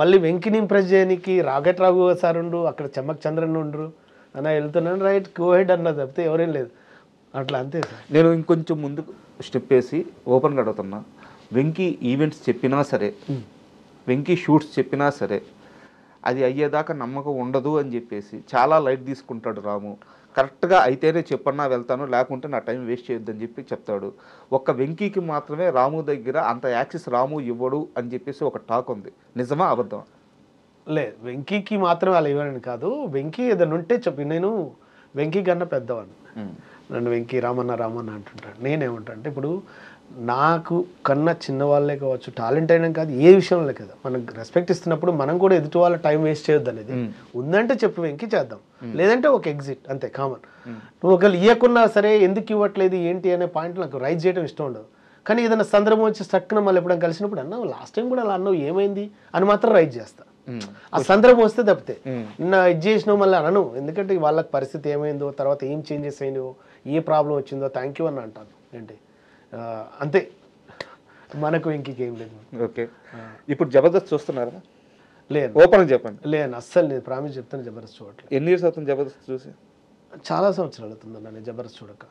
మళ్ళీ వెంకిని ఇంప్రెస్ చేయడానికి రాకెట్ రాఘు సార్ ఉండు, అక్కడ చెమ్మక్ చంద్రన్ ఉండ్రు అన్న వెళ్తున్నాను, రైట్ గో హెడ్ అన్న తప్పితే ఎవరేం లేదు. అట్లా అంతే సార్. నేను ఇంకొంచెం ముందుకు స్టెప్ వేసి ఓపెన్గా అడుగుతున్నా. వెంకీ ఈవెంట్స్ చెప్పినా సరే, వెంకీ షూట్స్ చెప్పినా సరే అది అయ్యేదాకా నమ్మకం ఉండదు అని చెప్పేసి చాలా లైట్ తీసుకుంటాడు రాము. కరెక్ట్గా అయితేనే చెప్పన్నా వెళ్తాను, లేకుంటే నా టైం వేస్ట్ చేయొద్దని చెప్పి చెప్తాడు. ఒక్క వెంకీకి మాత్రమే రాము దగ్గర అంత యాక్సెస్ రాము ఇవ్వడు అని చెప్పేసి ఒక టాక్ ఉంది. నిజమా అబద్ధం? లేదు, వెంకీకి మాత్రం అలా ఇవ్వనని కాదు. వెంకీ ఏదైనా ఉంటే చెప్పి, నేను వెంకీ కన్నా పెద్దవాడిని. నన్ను వెంకీ రామన్న రామన్న అంటుంటాడు. నేనేమంటా అంటే ఇప్పుడు నాకు కన్నా చిన్నవాళ్ళే కావచ్చు, టాలెంట్ అయినా కాదు, ఏ విషయంలో కదా మనకు రెస్పెక్ట్ ఇస్తున్నప్పుడు మనం కూడా ఎదుటి వాళ్ళ టైం వేస్ట్ చేయొద్దు అనేది ఉందంటే చెప్పు వెంకీ చేద్దాం, లేదంటే ఒక ఎగ్జిట్ అంతే కామన్. నువ్వు ఒకవేళ ఇవ్వకున్నా సరే ఎందుకు ఇవ్వట్లేదు ఏంటి అనే పాయింట్ నాకు రైజ్ చేయడం ఇష్టం ఉండదు. కానీ ఏదైనా సందర్భం వచ్చి స్టక్కున మళ్ళీ ఎప్పుడైనా కలిసినప్పుడు అన్నావు లాస్ట్ టైం కూడా అలా అన్నావు ఏమైంది అని మాత్రం రైజ్ చేస్తా. ఆ సందర్భం వస్తే తప్పితే నిన్న ఇది చేసినావు మళ్ళీ అనను. ఎందుకంటే వాళ్ళకి పరిస్థితి ఏమైందో, తర్వాత ఏం చేంజెస్ అయినాయో, ఏ ప్రాబ్లం వచ్చిందో థ్యాంక్ యూ అని అంటాను. ఏంటి అంతే, మనకు ఇంకేం ఏం లేదు. ఓకే, ఇప్పుడు జబర్దస్త్ చూస్తున్నారా? లేదు, ఓపెన్ చెప్పండి. లేదు అస్సలు లేదు, ప్రామిస్ చెప్తాను జబర్దస్త్ చూడట్లేదు. ఎన్ని ఇయర్స్ అవుతుంది జబర్దస్త్ చూసి? చాలా సంవత్సరాలు అవుతుందన్న నేను జబర్దస్త్ చూడక.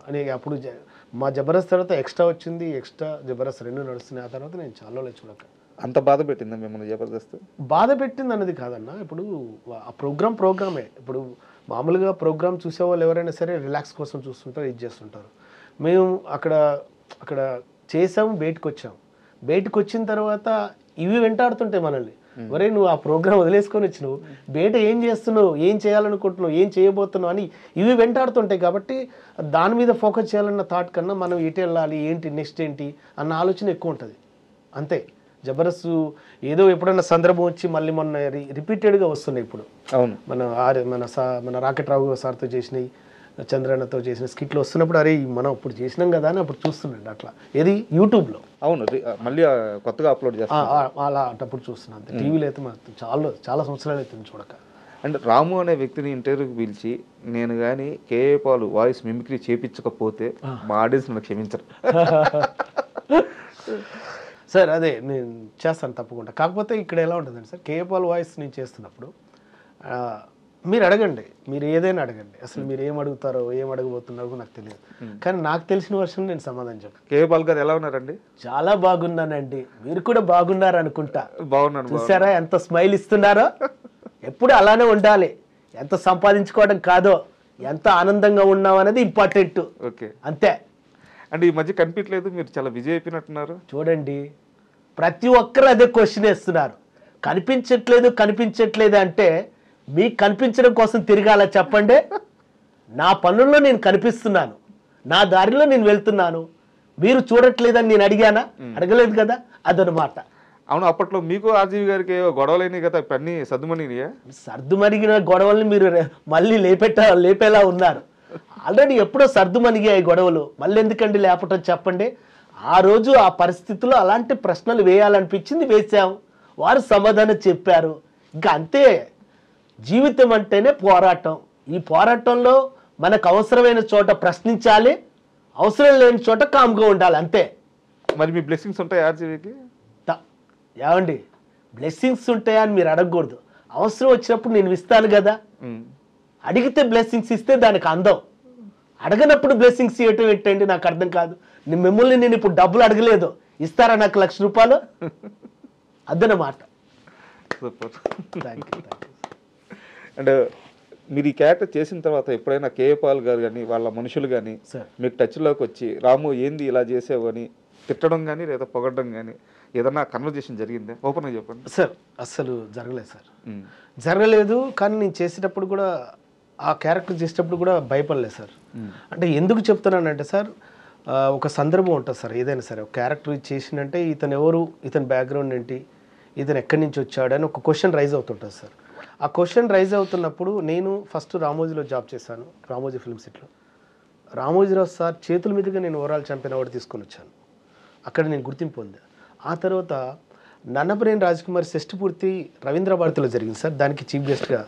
అని అప్పుడు మా జబర్దస్త్ తర్వాత ఎక్స్ట్రా వచ్చింది, ఎక్స్ట్రా జబర్దస్త్ 2 నడుస్తున్నాయి. ఆ తర్వాత నేను చాలా చూడక. అంత బాధ పెట్టిందా మిమ్మల్ని జబర్దస్త్? బాధ పెట్టింది అన్నది కాదన్న, ఇప్పుడు ఆ ప్రోగ్రామే. ఇప్పుడు మామూలుగా ప్రోగ్రామ్ చూసేవాళ్ళు ఎవరైనా సరే రిలాక్స్ కోసం చూస్తుంటారు, ఇది చేస్తుంటారు. మేము అక్కడ చేసాము, బయటకు వచ్చాము. బయటకు వచ్చిన తర్వాత ఇవి వెంటాడుతుంటాయి మనల్ని. ఒరే నువ్వు ఆ ప్రోగ్రామ్ వదిలేసుకొని వచ్చినావు, బయట ఏం చేస్తున్నావు, ఏం చేయాలనుకుంటున్నావు, ఏం చేయబోతున్నావు అని ఇవి వెంటాడుతుంటాయి. కాబట్టి దాని మీద ఫోకస్ చేయాలన్న థాట్ కన్నా మనం ఎటు వెళ్ళాలి, ఏంటి నెక్స్ట్ ఏంటి అన్న ఆలోచన ఎక్కువ ఉంటుంది అంతే. జబర్దస్త్ ఏదో ఎప్పుడైనా సందర్భం వచ్చి మళ్ళీ మొన్న రిపీటెడ్గా వస్తున్నాయి. ఇప్పుడు అవును, మన రాకెట్ రావు సార్తో చేసినవి, చంద్రన్నతో చేసిన స్కిట్లు వస్తున్నప్పుడు అరే మనం ఇప్పుడు చేసినాం కదా అని అప్పుడు చూస్తున్నాండి. అట్లా ఏది యూట్యూబ్లో. అవును, మళ్ళీ కొత్తగా అప్లోడ్ చేస్తాను అలా అప్పుడు చూస్తున్నాను అంతే. టీవీలో అయితే మాత్రం చాలా సంవత్సరాలు అవుతుంది చూడక. అండ్ రాము అనే వ్యక్తిని ఇంటర్వ్యూకి పిలిచి నేను కానీ కేఏ పాల్ వాయిస్ మిమిక్రీ చేయించకపోతే మా ఆడియన్స్ నన్ను క్షమించరు. సార్ అదే నేను చేస్తాను తప్పకుండా. కాకపోతే ఇక్కడ ఎలా ఉంటుందండి సార్, కేఏ పాల్ వాయిస్ నేను చేస్తున్నప్పుడు మీరు అడగండి, మీరు ఏదైనా అడగండి, అసలు మీరు ఏం అడుగుతారో ఏం అడగబోతున్నారో నాకు తెలియదు. కానీ నాకు తెలిసిన వర్షన్ నేను సమాధానం చెప్పాను. కేఏ పాల్ గారు ఎలా ఉన్నారండి? చాలా బాగున్నానండి, మీరు కూడా బాగున్నారు అనుకుంటా. బాగున్నాను. చూసారా ఎంత స్మైల్ ఇస్తున్నారో? ఎప్పుడు అలానే ఉండాలి. ఎంత సంపాదించుకోవడం కాదో, ఎంత ఆనందంగా ఉన్నాం అనేది ఇంపార్టెంట్. ఓకే, అంతే. అంటే ఈ మధ్య కనిపించలేదు, మీరు చాలా బిజీ అయిపోయినట్టున్నారు. చూడండి, ప్రతి ఒక్కరు అదే క్వశ్చన్ వేస్తున్నారు. కనిపించట్లేదు అంటే మీకు కనిపించడం కోసం తిరగాల చెప్పండి. నా పనుల్లో నేను కనిపిస్తున్నాను, నా దారిలో నేను వెళ్తున్నాను, మీరు చూడట్లేదని నేను అడిగానా? అడగలేదు కదా, అదనమాట. అవును, అప్పట్లో మీకు ఆర్జీవి గారికి గొడవలైనాయి కదా, ఇవన్నీ సర్దుమణిగిన గొడవల్ని మీరు మళ్ళీ లేపేలా ఉన్నారు. ఆల్రెడీ ఎప్పుడో సర్దుమణిగాయి గొడవలు, మళ్ళీ ఎందుకండి లేపటం చెప్పండి. ఆ రోజు ఆ పరిస్థితుల్లో అలాంటి ప్రశ్నలు వేయాలనిపించింది, వేసాం, వారు సమాధానం చెప్పారు. ఇంకా అంతే. జీవితం అంటేనే పోరాటం. ఈ పోరాటంలో మనకు అవసరమైన చోట ప్రశ్నించాలి, అవసరం లేని చోట కామ్గా ఉండాలి, అంతే. మరి మీ బ్లెస్సింగ్స్ ఉంటాయి ఆర్జీవికి? ఏమండి బ్లెస్సింగ్స్ ఉంటాయా అని మీరు అడగకూడదు. అవసరం వచ్చినప్పుడు నేను ఇస్తాను కదా. అడిగితే బ్లెస్సింగ్స్ ఇస్తే దానికి అందం, అడగనప్పుడు బ్లెస్సింగ్స్ ఇవ్వటం ఏంటండి నాకు అర్థం కాదు. మిమ్మల్ని నేను ఇప్పుడు డబ్బులు అడగలేదు, ఇస్తారా నాకు 1,00,000 రూపాయలు? అదనమాట. సూపర్. Thank you. అండ్ మీరు ఈ క్యారెక్టర్ చేసిన తర్వాత ఎప్పుడైనా కేఏ పాల్ గారు కానీ వాళ్ళ మనుషులు కానీ సార్ మీకు టచ్లోకి వచ్చి రాము ఏంది ఇలా చేసావు అని తిట్టడం కానీ లేదా పొగడడం కానీ ఏదన్నా కన్వర్జేషన్ జరిగిందా? ఓపెన్గా చెప్పండి. సార్ అస్సలు జరగలేదు సార్, జరగలేదు. కానీ నేను చేసేటప్పుడు కూడా ఆ క్యారెక్టర్ చేసేటప్పుడు కూడా భయపడలేదు సార్. అంటే ఎందుకు చెప్తున్నానంటే సార్, ఒక సందర్భం ఉంటుంది సార్. ఏదైనా సరే ఒక క్యారెక్టర్ చేసినంటే ఇతను ఎవరు, ఇతని బ్యాక్గ్రౌండ్ ఏంటి, ఇతను ఎక్కడి నుంచి వచ్చాడు అని ఒక క్వశ్చన్ రైజ్ అవుతుంటుంది సార్. ఆ క్వశ్చన్ రైజ్ అవుతున్నప్పుడు నేను ఫస్ట్ రామోజీలో జాబ్ చేశాను, రామోజీ ఫిల్మ్ సిటీలో. రామోజీరావు సార్ చేతుల మీదుగా నేను ఓవరాల్ ఛాంపియన్ అవార్డు తీసుకొని వచ్చాను. అక్కడ నేను గుర్తింపు పొందాను. ఆ తర్వాత నన్నపనేని రాజ్కుమార్ షష్ఠి పూర్తి రవీంద్ర భారతిలో జరిగింది సార్. దానికి చీఫ్ గెస్ట్గా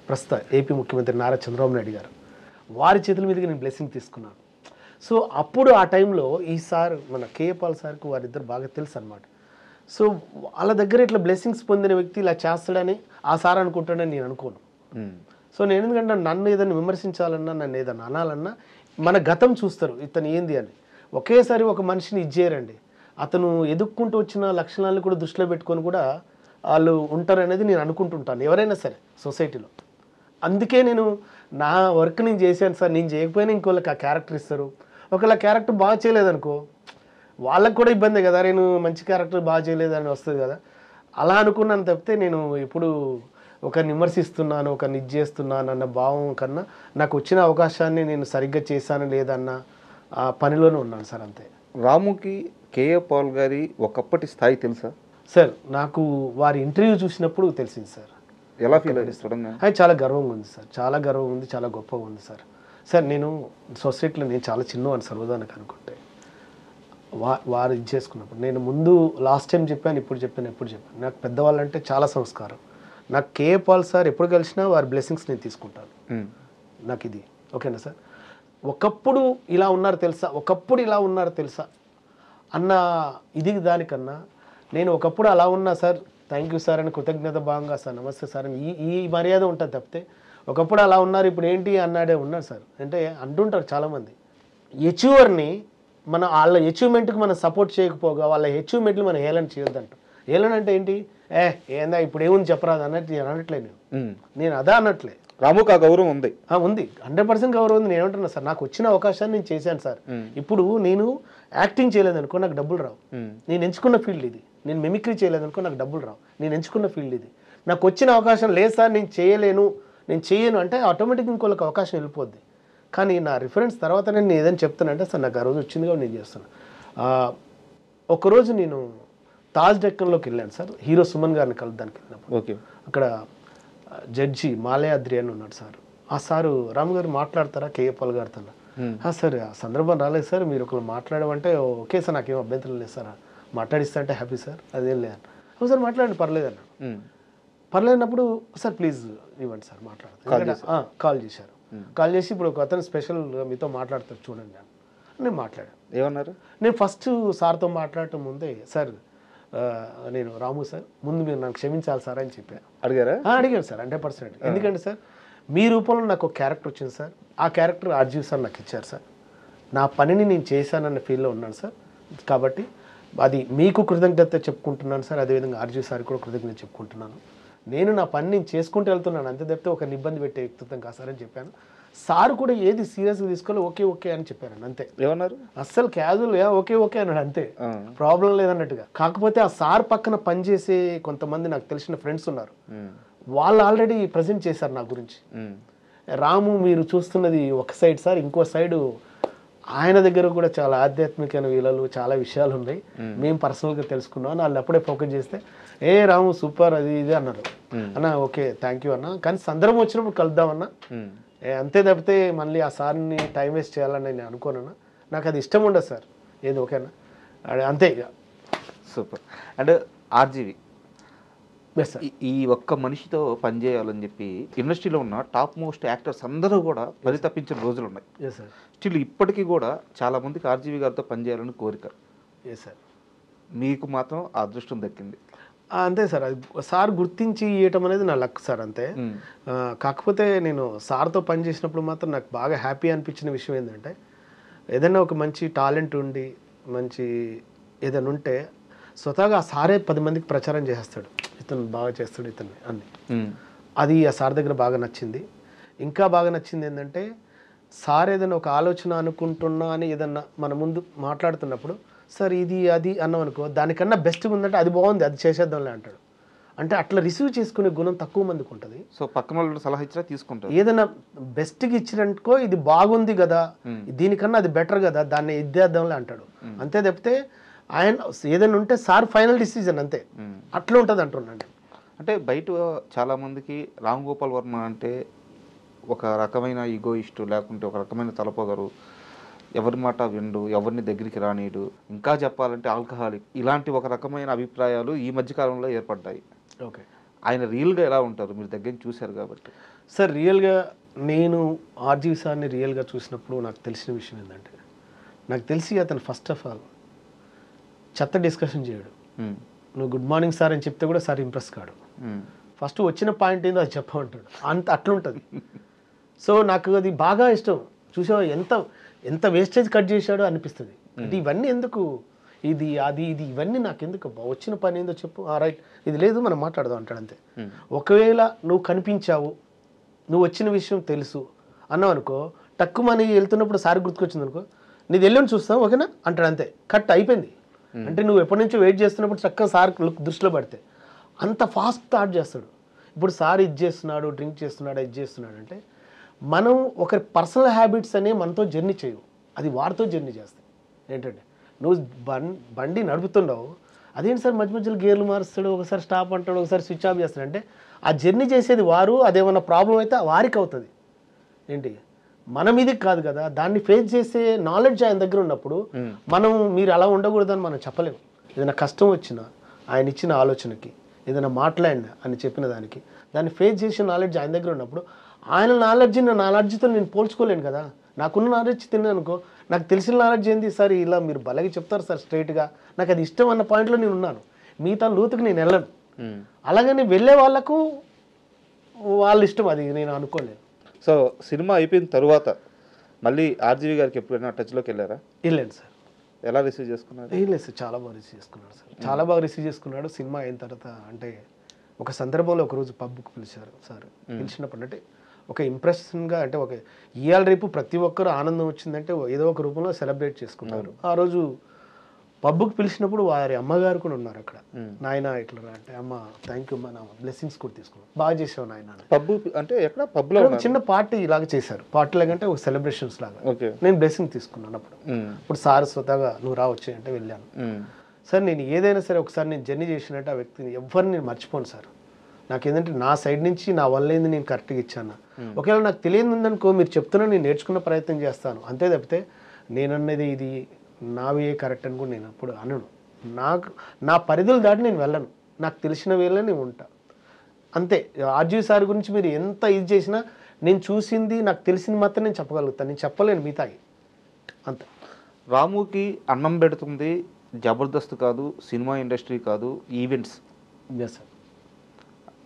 ప్రస్తుత ఏపీ ముఖ్యమంత్రి నారా చంద్రబాబు నాయుడు గారు, వారి చేతుల మీదుగా నేను బ్లెస్సింగ్ తీసుకున్నాను. సో అప్పుడు ఆ టైంలో ఈ సార్ మన కేఏ పాల్ సార్కు వారిద్దరు బాగా తెలుసు అనమాట. సో వాళ్ళ దగ్గర ఇట్లా బ్లెస్సింగ్స్ పొందిన వ్యక్తి ఇలా చేస్తాడని ఆ సార్ అనుకుంటాడని నేను అనుకోను. సో నేను ఎందుకంటే నన్ను ఏదైనా విమర్శించాలన్నా, నన్ను ఏదైనా అనాలన్నా మన గతం చూస్తారు ఇతను ఏంది అని. ఒకేసారి ఒక మనిషిని ఇచ్చేయరండి. అతను ఎదుక్కుంటూ వచ్చిన లక్షణాలను కూడా దృష్టిలో పెట్టుకొని కూడా వాళ్ళు ఉంటారనేది నేను అనుకుంటుంటాను, ఎవరైనా సరే సొసైటీలో. అందుకే నేను నా వర్క్ నేను చేశాను సార్. నేను చేయకపోయినా ఇంకోళ్ళకి ఆ క్యారెక్టర్ ఇస్తారు. ఒకవేళ క్యారెక్టర్ బాగా చేయలేదనుకో వాళ్ళకు కూడా ఇబ్బంది కదా, నేను మంచి క్యారెక్టర్ బాగా చేయలేదని వస్తుంది కదా. అలా అనుకున్నాను తప్పితే నేను ఇప్పుడు ఒకరిని విమర్శిస్తున్నాను, ఒకరిని ఇది చేస్తున్నాను అన్న భావం కన్నా నాకు వచ్చిన అవకాశాన్ని నేను సరిగ్గా చేశాను లేదన్న ఆ పనిలోనే ఉన్నాను సార్, అంతే. రాముకి కేఏ పాల్ గారి ఒకప్పటి స్థాయి తెలుసా సార్? నాకు వారి ఇంటర్వ్యూ చూసినప్పుడు తెలిసింది సార్. ఎలా ఫీల్ అయ్యి చూడంగా? అది చాలా గర్వంగా ఉంది సార్, చాలా గర్వం ఉంది, చాలా గొప్పగా ఉంది సార్. సార్ నేను సొసైటీలో నేను చాలా చిన్నవాడిని సర్వదానికి అనుకుంటే వారు ఇది చేసుకున్నప్పుడు నేను ముందు లాస్ట్ టైం చెప్పాను, ఇప్పుడు చెప్పాను. నాకు పెద్దవాళ్ళంటే చాలా సంస్కారం. నాకు కేఏ పాల్ సార్ ఎప్పుడు కలిసినా వారి బ్లెస్సింగ్స్ నేను తీసుకుంటాను. నాకు ఇది ఓకేనా సార్? ఒకప్పుడు ఇలా ఉన్నారు తెలుసా అన్న ఇది దానికన్నా నేను ఒకప్పుడు అలా ఉన్నా సార్, థ్యాంక్ యూ సార్ అని కృతజ్ఞత భాగంగా సార్ నమస్తే సార్ అని ఈ మర్యాద ఉంటుంది తప్పితే ఒకప్పుడు అలా ఉన్నారు ఇప్పుడు ఏంటి అన్నాడే ఉన్నారు సార్. అంటే అంటుంటారు చాలామంది, అచీవర్ని మన వాళ్ళ అచీవ్మెంట్కి మనం సపోర్ట్ చేయకపోగా వాళ్ళ అచీవ్మెంట్లు మనం హేళన చేయొద్దంట. హేళన అంటే ఏంటి, ఏందా ఇప్పుడు ఏముంది చెప్పరాదు అన్నట్టు నేను అనట్లే. నేను అదా అన్నట్లే. రాముకు ఆ గౌరవం ఉంది, 100% గౌరవం ఉంది. నేను ఏమంటున్నా సార్, నాకు వచ్చిన అవకాశాన్ని నేను చేశాను సార్. ఇప్పుడు నేను యాక్టింగ్ చేయలేదనుకో నాకు డబ్బులు రావు. నేను ఎంచుకున్న ఫీల్డ్ ఇది. నేను మిమిక్రీ చేయలేదనుకో నాకు డబ్బులు రావు. నేను ఎంచుకున్న ఫీల్డ్ ఇది. నాకు వచ్చిన అవకాశం లేదు సార్, నేను చేయను అంటే ఆటోమేటిక్గా ఇంకోళ్ళకి అవకాశం వెళ్ళిపోద్ది. కానీ నా రిఫరెన్స్ తర్వాత నేను ఏదైనా చెప్తానంటే సార్ నాకు ఆ రోజు వచ్చింది కాబట్టి నేను చేస్తాను. ఒకరోజు నేను తాజ్ డెక్కన్లోకి వెళ్ళాను సార్, హీరో సుమన్ గారిని కలుద్దానికి వెళ్ళినప్పుడు. ఓకే. అక్కడ జడ్జి మాలయాద్రి అని ఉన్నాడు సార్. ఆ సారు రాము గారు మాట్లాడతారా కేఏ పాల్ గారితో? సార్ ఆ సందర్భం రాలేదు సార్, మీరు ఒకరు మాట్లాడమంటే ఓకే సార్, నాకేం అభ్యంతరం లేదు సార్, మాట్లాడిస్తా అంటే హ్యాపీ సార్, అదేం లేదన్న. సార్ మాట్లాడండి పర్లేదు అన్నాడు. పర్లేదన్నప్పుడు సార్ ప్లీజ్ ఇవ్వండి సార్ మాట్లాడతాను. కాల్ చేశారు. కాల్ చేసి ఇప్పుడు ఒక అతను స్పెషల్ మీతో మాట్లాడతారు చూడండి అని నేను మాట్లాడాను. ఏమన్నారు? నేను ఫస్ట్ సార్తో మాట్లాడటం ముందే సార్ నేను రాము సార్ ముందు మీరు నాకు క్షమించాలి సార్ అని చెప్పాను. అడిగారా? అడిగాను సార్ 100%. ఎందుకంటే సార్ మీ రూపంలో నాకు ఒక క్యారెక్టర్ వచ్చింది సార్, ఆ క్యారెక్టర్ ఆర్జీవి సార్ నాకు ఇచ్చారు సార్. నా పనిని నేను చేశానన్న ఫీల్లో ఉన్నాను సార్. కాబట్టి అది మీకు కృతజ్ఞత చెప్పుకుంటున్నాను సార్, అదేవిధంగా ఆర్జీవి సార్ కూడా కృతజ్ఞత చెప్పుకుంటున్నాను. నేను నా పని నేను చేసుకుంటూ వెళ్తున్నాను, అంతే తప్పితే ఒకరిని ఇబ్బంది పెట్టే వ్యక్తిత్వం కాదు సార్ అని చెప్పాను. సార్ కూడా ఏది సీరియస్గా తీసుకోవాలి, ఓకే అని చెప్పాను అంతే. ఏమన్నారు? అస్సలు క్యాజువల్ ఓకే అన్నాడు అంతే, ప్రాబ్లం లేదన్నట్టుగా. కాకపోతే ఆ సార్ పక్కన పనిచేసే కొంతమంది నాకు తెలిసిన ఫ్రెండ్స్ ఉన్నారు, వాళ్ళు ఆల్రెడీ ప్రజెంట్ చేశారు నా గురించి. రాము మీరు చూస్తున్నది ఒక సైడ్ సార్, ఇంకో సైడు ఆయన దగ్గర కూడా చాలా ఆధ్యాత్మికమైన వీళ్ళు చాలా విషయాలు ఉన్నాయి, మేము పర్సనల్గా తెలుసుకున్నాం. వాళ్ళు అప్పుడే ఫోకస్ చేస్తే రాము సూపర్ అది ఇది అన్నారు. అన్న ఓకే థ్యాంక్ యూ అన్న, కానీ సందర్భం వచ్చినప్పుడు కలుద్దామన్నా, అంతే తప్పితే మళ్ళీ ఆ సార్ని టైం వేస్ట్ చేయాలని నేను అనుకోనన్నా, నాకు అది ఇష్టం ఉండదు సార్. ఏది ఓకేనా అంతే ఇక. సూపర్. అండ్ ఆర్జీవి ఈ ఒక్క మనిషితో పనిచేయాలని చెప్పి ఇండస్ట్రీలో ఉన్న టాప్ మోస్ట్ యాక్టర్స్ అందరూ కూడా పరితపించిన రోజులు ఉన్నాయి. స్టిల్ ఇప్పటికీ కూడా చాలా మందికి ఆర్జీవి గారితో పనిచేయాలని కోరిక. మీకు మాత్రం ఆ అదృష్టం దక్కింది. అంతే సార్, అది సార్ గుర్తించి ఇవ్వటం అనేది నా లక్ సార్ అంతే. కాకపోతే నేను సార్తో పనిచేసినప్పుడు మాత్రం నాకు బాగా హ్యాపీ అనిపించిన విషయం ఏంటంటే, ఏదైనా ఒక మంచి టాలెంట్ ఉండి మంచి ఏదైనా ఉంటే స్వతహాగా ఆ సారే 10 మందికి ప్రచారం చేస్తాడు. ఇతను బాగా చేస్తాడు ఇతన్ని అని. అది ఆ సార్ దగ్గర బాగా నచ్చింది. ఇంకా బాగా నచ్చింది ఏంటంటే సార్ ఏదైనా ఒక ఆలోచన అనుకుంటున్నా అని ఏదన్నా మన ముందు మాట్లాడుతున్నప్పుడు సార్ ఇది అది అన్నాం అనుకో, దానికన్నా బెస్ట్గా ఉందంటే అది బాగుంది అది చేసేద్దాంలే అంటాడు. అంటే అట్లా రిసీవ్ చేసుకునే గుణం తక్కువ మందికి ఉంటుంది. సో పక్కన వాళ్ళు సలహా ఇచ్చినా తీసుకుంటారు. ఏదైనా బెస్ట్గా ఇచ్చినట్టుకో ఇది బాగుంది కదా, దీనికన్నా అది బెటర్ కదా, దాన్ని ఇద్దేద్దాంలే అంటాడు. అంతే తప్పితే ఆయన ఏదైనా ఉంటే సార్ ఫైనల్ డిసిజన్ అంతే. అట్లా ఉంటుంది అంటున్నాను. అంటే బయట చాలామందికి రామ్ గోపాల్ వర్మ అంటే ఒక రకమైన ఈగోయిస్టు, లేకుంటే ఒక రకమైన తలపొగరు, ఎవరి మాట విండు, ఎవరిని దగ్గరికి రానీడు, ఇంకా చెప్పాలంటే ఆల్కహాలిక్, ఇలాంటి ఒక రకమైన అభిప్రాయాలు ఈ మధ్యకాలంలో ఏర్పడ్డాయి. ఓకే, ఆయన రియల్గా ఎలా ఉంటారు? మీరు దగ్గర చూశారు కాబట్టి. సార్ రియల్గా నేను ఆర్జీవి సార్ని రియల్గా చూసినప్పుడు నాకు తెలిసిన విషయం ఏంటంటే, నాకు తెలిసి అతను ఫస్ట్ ఆఫ్ ఆల్ చెత్త డిస్కషన్ చేయడు. నువ్వు గుడ్ మార్నింగ్ సార్ అని చెప్తే కూడా సార్ ఇంప్రెస్ కాడు. ఫస్ట్ వచ్చిన పాయింట్ ఏందో అది చెప్పమంటాడు. అట్లుంటుంది. సో నాకు అది బాగా ఇష్టం. చూసావా ఎంత వేస్టేజ్ కట్ చేశాడో అనిపిస్తుంది. అంటే ఇవన్నీ ఎందుకు, ఇది అది ఇది ఇవన్నీ నాకు ఎందుకు, వచ్చిన పని ఏందో చెప్పు, రైట్ ఇది లేదు మనం మాట్లాడదాం అంటాడు అంతే. ఒకవేళ నువ్వు కనిపించావు, నువ్వు వచ్చిన విషయం తెలుసు అన్నావు అనుకో, తక్కువ మనీ వెళ్తున్నప్పుడు సార్ గుర్తుకొచ్చింది అనుకో, నీది వెళ్ళని చూస్తాం ఓకేనా అంటాడు అంతే. కట్ అయిపోయింది. అంటే నువ్వు ఎప్పటి నుంచో వెయిట్ చేస్తున్నప్పుడు చక్కగా సార్ దృష్టిలో పడితే అంత ఫాస్ట్ స్టార్ట్ చేస్తాడు. ఇప్పుడు సార్ ఇది చేస్తున్నాడు, డ్రింక్ చేస్తున్నాడు, ఇది చేస్తున్నాడు అంటే మనం ఒకరి పర్సనల్ హ్యాబిట్స్ అనేవి మనతో జర్నీ చేయవు, అది వారితో జర్నీ చేస్తాయి. ఏంటంటే నువ్వు బండి నడుపుతున్నావు, అదేంటి సార్ మధ్య మధ్యలో గేర్లు మారుస్తాడు, ఒకసారి స్టాప్ అంటాడు, ఒకసారి స్విచ్ ఆఫ్ చేస్తాడు అంటే ఆ జర్నీ చేసేది వారు, అదేమన్నా ప్రాబ్లం అయితే వారికి అవుతుంది. ఏంటి మన మీదకి కాదు కదా, దాన్ని ఫేస్ చేసే నాలెడ్జ్ ఆయన దగ్గర ఉన్నప్పుడు మనం మీరు అలా ఉండకూడదని మనం చెప్పలేము. ఏదైనా కష్టం వచ్చినా ఆయన ఇచ్చిన ఆలోచనకి, ఏదైనా మాట్లాడినా అని చెప్పిన దానికి, దాన్ని ఫేస్ చేసే నాలెడ్జ్ ఆయన దగ్గర ఉన్నప్పుడు ఆయన నాలెడ్జ్ నా నాలెడ్జ్తో నేను పోల్చుకోలేను కదా. నాకున్న నాలెడ్జ్ తిన్నాను అనుకో, నాకు తెలిసిన నాలెడ్జ్ ఏంది సార్, ఇలా మీరు బలగా చెప్తారు సార్ స్ట్రైట్గా, నాకు అది ఇష్టం అన్న పాయింట్లో నేను ఉన్నాను. మిగతా లోతుకు నేను వెళ్ళను. అలాగని వెళ్ళే వాళ్ళకు వాళ్ళ ఇష్టం, అది నేను అనుకోలేను. సో సినిమా అయిపోయిన తర్వాత మళ్ళీ ఆర్జీవి గారికి ఎప్పుడైనా టచ్లోకి వెళ్ళారా? వెళ్ళండి సార్. ఎలా రిసీవ్ చేసుకున్నారు? లేదు సార్, చాలా బాగా రిసీవ్ చేసుకున్నాడు సార్, చాలా బాగా రిసీవ్ చేసుకున్నాడు. సినిమా అయిన తర్వాత అంటే ఒక సందర్భంలో ఒకరోజు పబ్కి పిలిచారు సార్. పిలిచినప్పుడు అంటే ఒక ఇంప్రెషన్గా, అంటే ఒక ఇవాళ రేపు ప్రతి ఒక్కరు ఆనందం వచ్చిందంటే ఏదో ఒక రూపంలో సెలబ్రేట్ చేసుకుంటారు. ఆ రోజు పబ్కి పిలిచినప్పుడు వారి అమ్మగారు కూడా ఉన్నారు అక్కడ. నాయన ఇట్లా అంటే, అమ్మ థ్యాంక్ యూ అమ్మా, నా బ్లెస్సింగ్స్ కూడా తీసుకున్నాను, బాగా చేసావు నాయన. పబ్బు అంటే ఎక్కడ? పబ్లో చిన్న పార్టీ లాగా చేశారు. పార్టీ లాగా అంటే ఒక సెలబ్రేషన్స్ లాగా. నేను బ్లెస్సింగ్ తీసుకున్నాను అప్పుడు. ఇప్పుడు సార్ స్వతహాగా నువ్వు రావచ్చే అంటే వెళ్ళాను. సార్ నేను ఏదైనా సరే ఒకసారి నేను జర్నీ చేసినట్టు ఆ వ్యక్తిని ఎవరిని నేను మర్చిపోను సార్. నాకు ఏంటంటే నా సైడ్ నుంచి నా వల్ల ఏంది నేను కరెక్ట్గా ఇచ్చాను. ఒకవేళ నాకు తెలియదు ఉందనుకో, మీరు చెప్తున్నా నేను నేర్చుకున్న ప్రయత్నం చేస్తాను అంతే తప్పితే నేనన్నది ఇది నావే కరెక్ట్ అని కూడా నేను అప్పుడు అనను. నా పరిధులు దాటి నేను వెళ్ళను, నాకు తెలిసిన వేళ నేను ఉంటా అంతే. ఆర్జీవి సార్ గురించి మీరు ఎంత ఇది చేసినా నేను చూసింది నాకు తెలిసింది మాత్రం నేను చెప్పగలుగుతాను, నేను చెప్పలేను మిగతాయి అంతే. రాముకి అన్నం పెడుతుంది జబర్దస్త్ కాదు, సినిమా ఇండస్ట్రీ కాదు, ఈవెంట్స్. ఎస్ సార్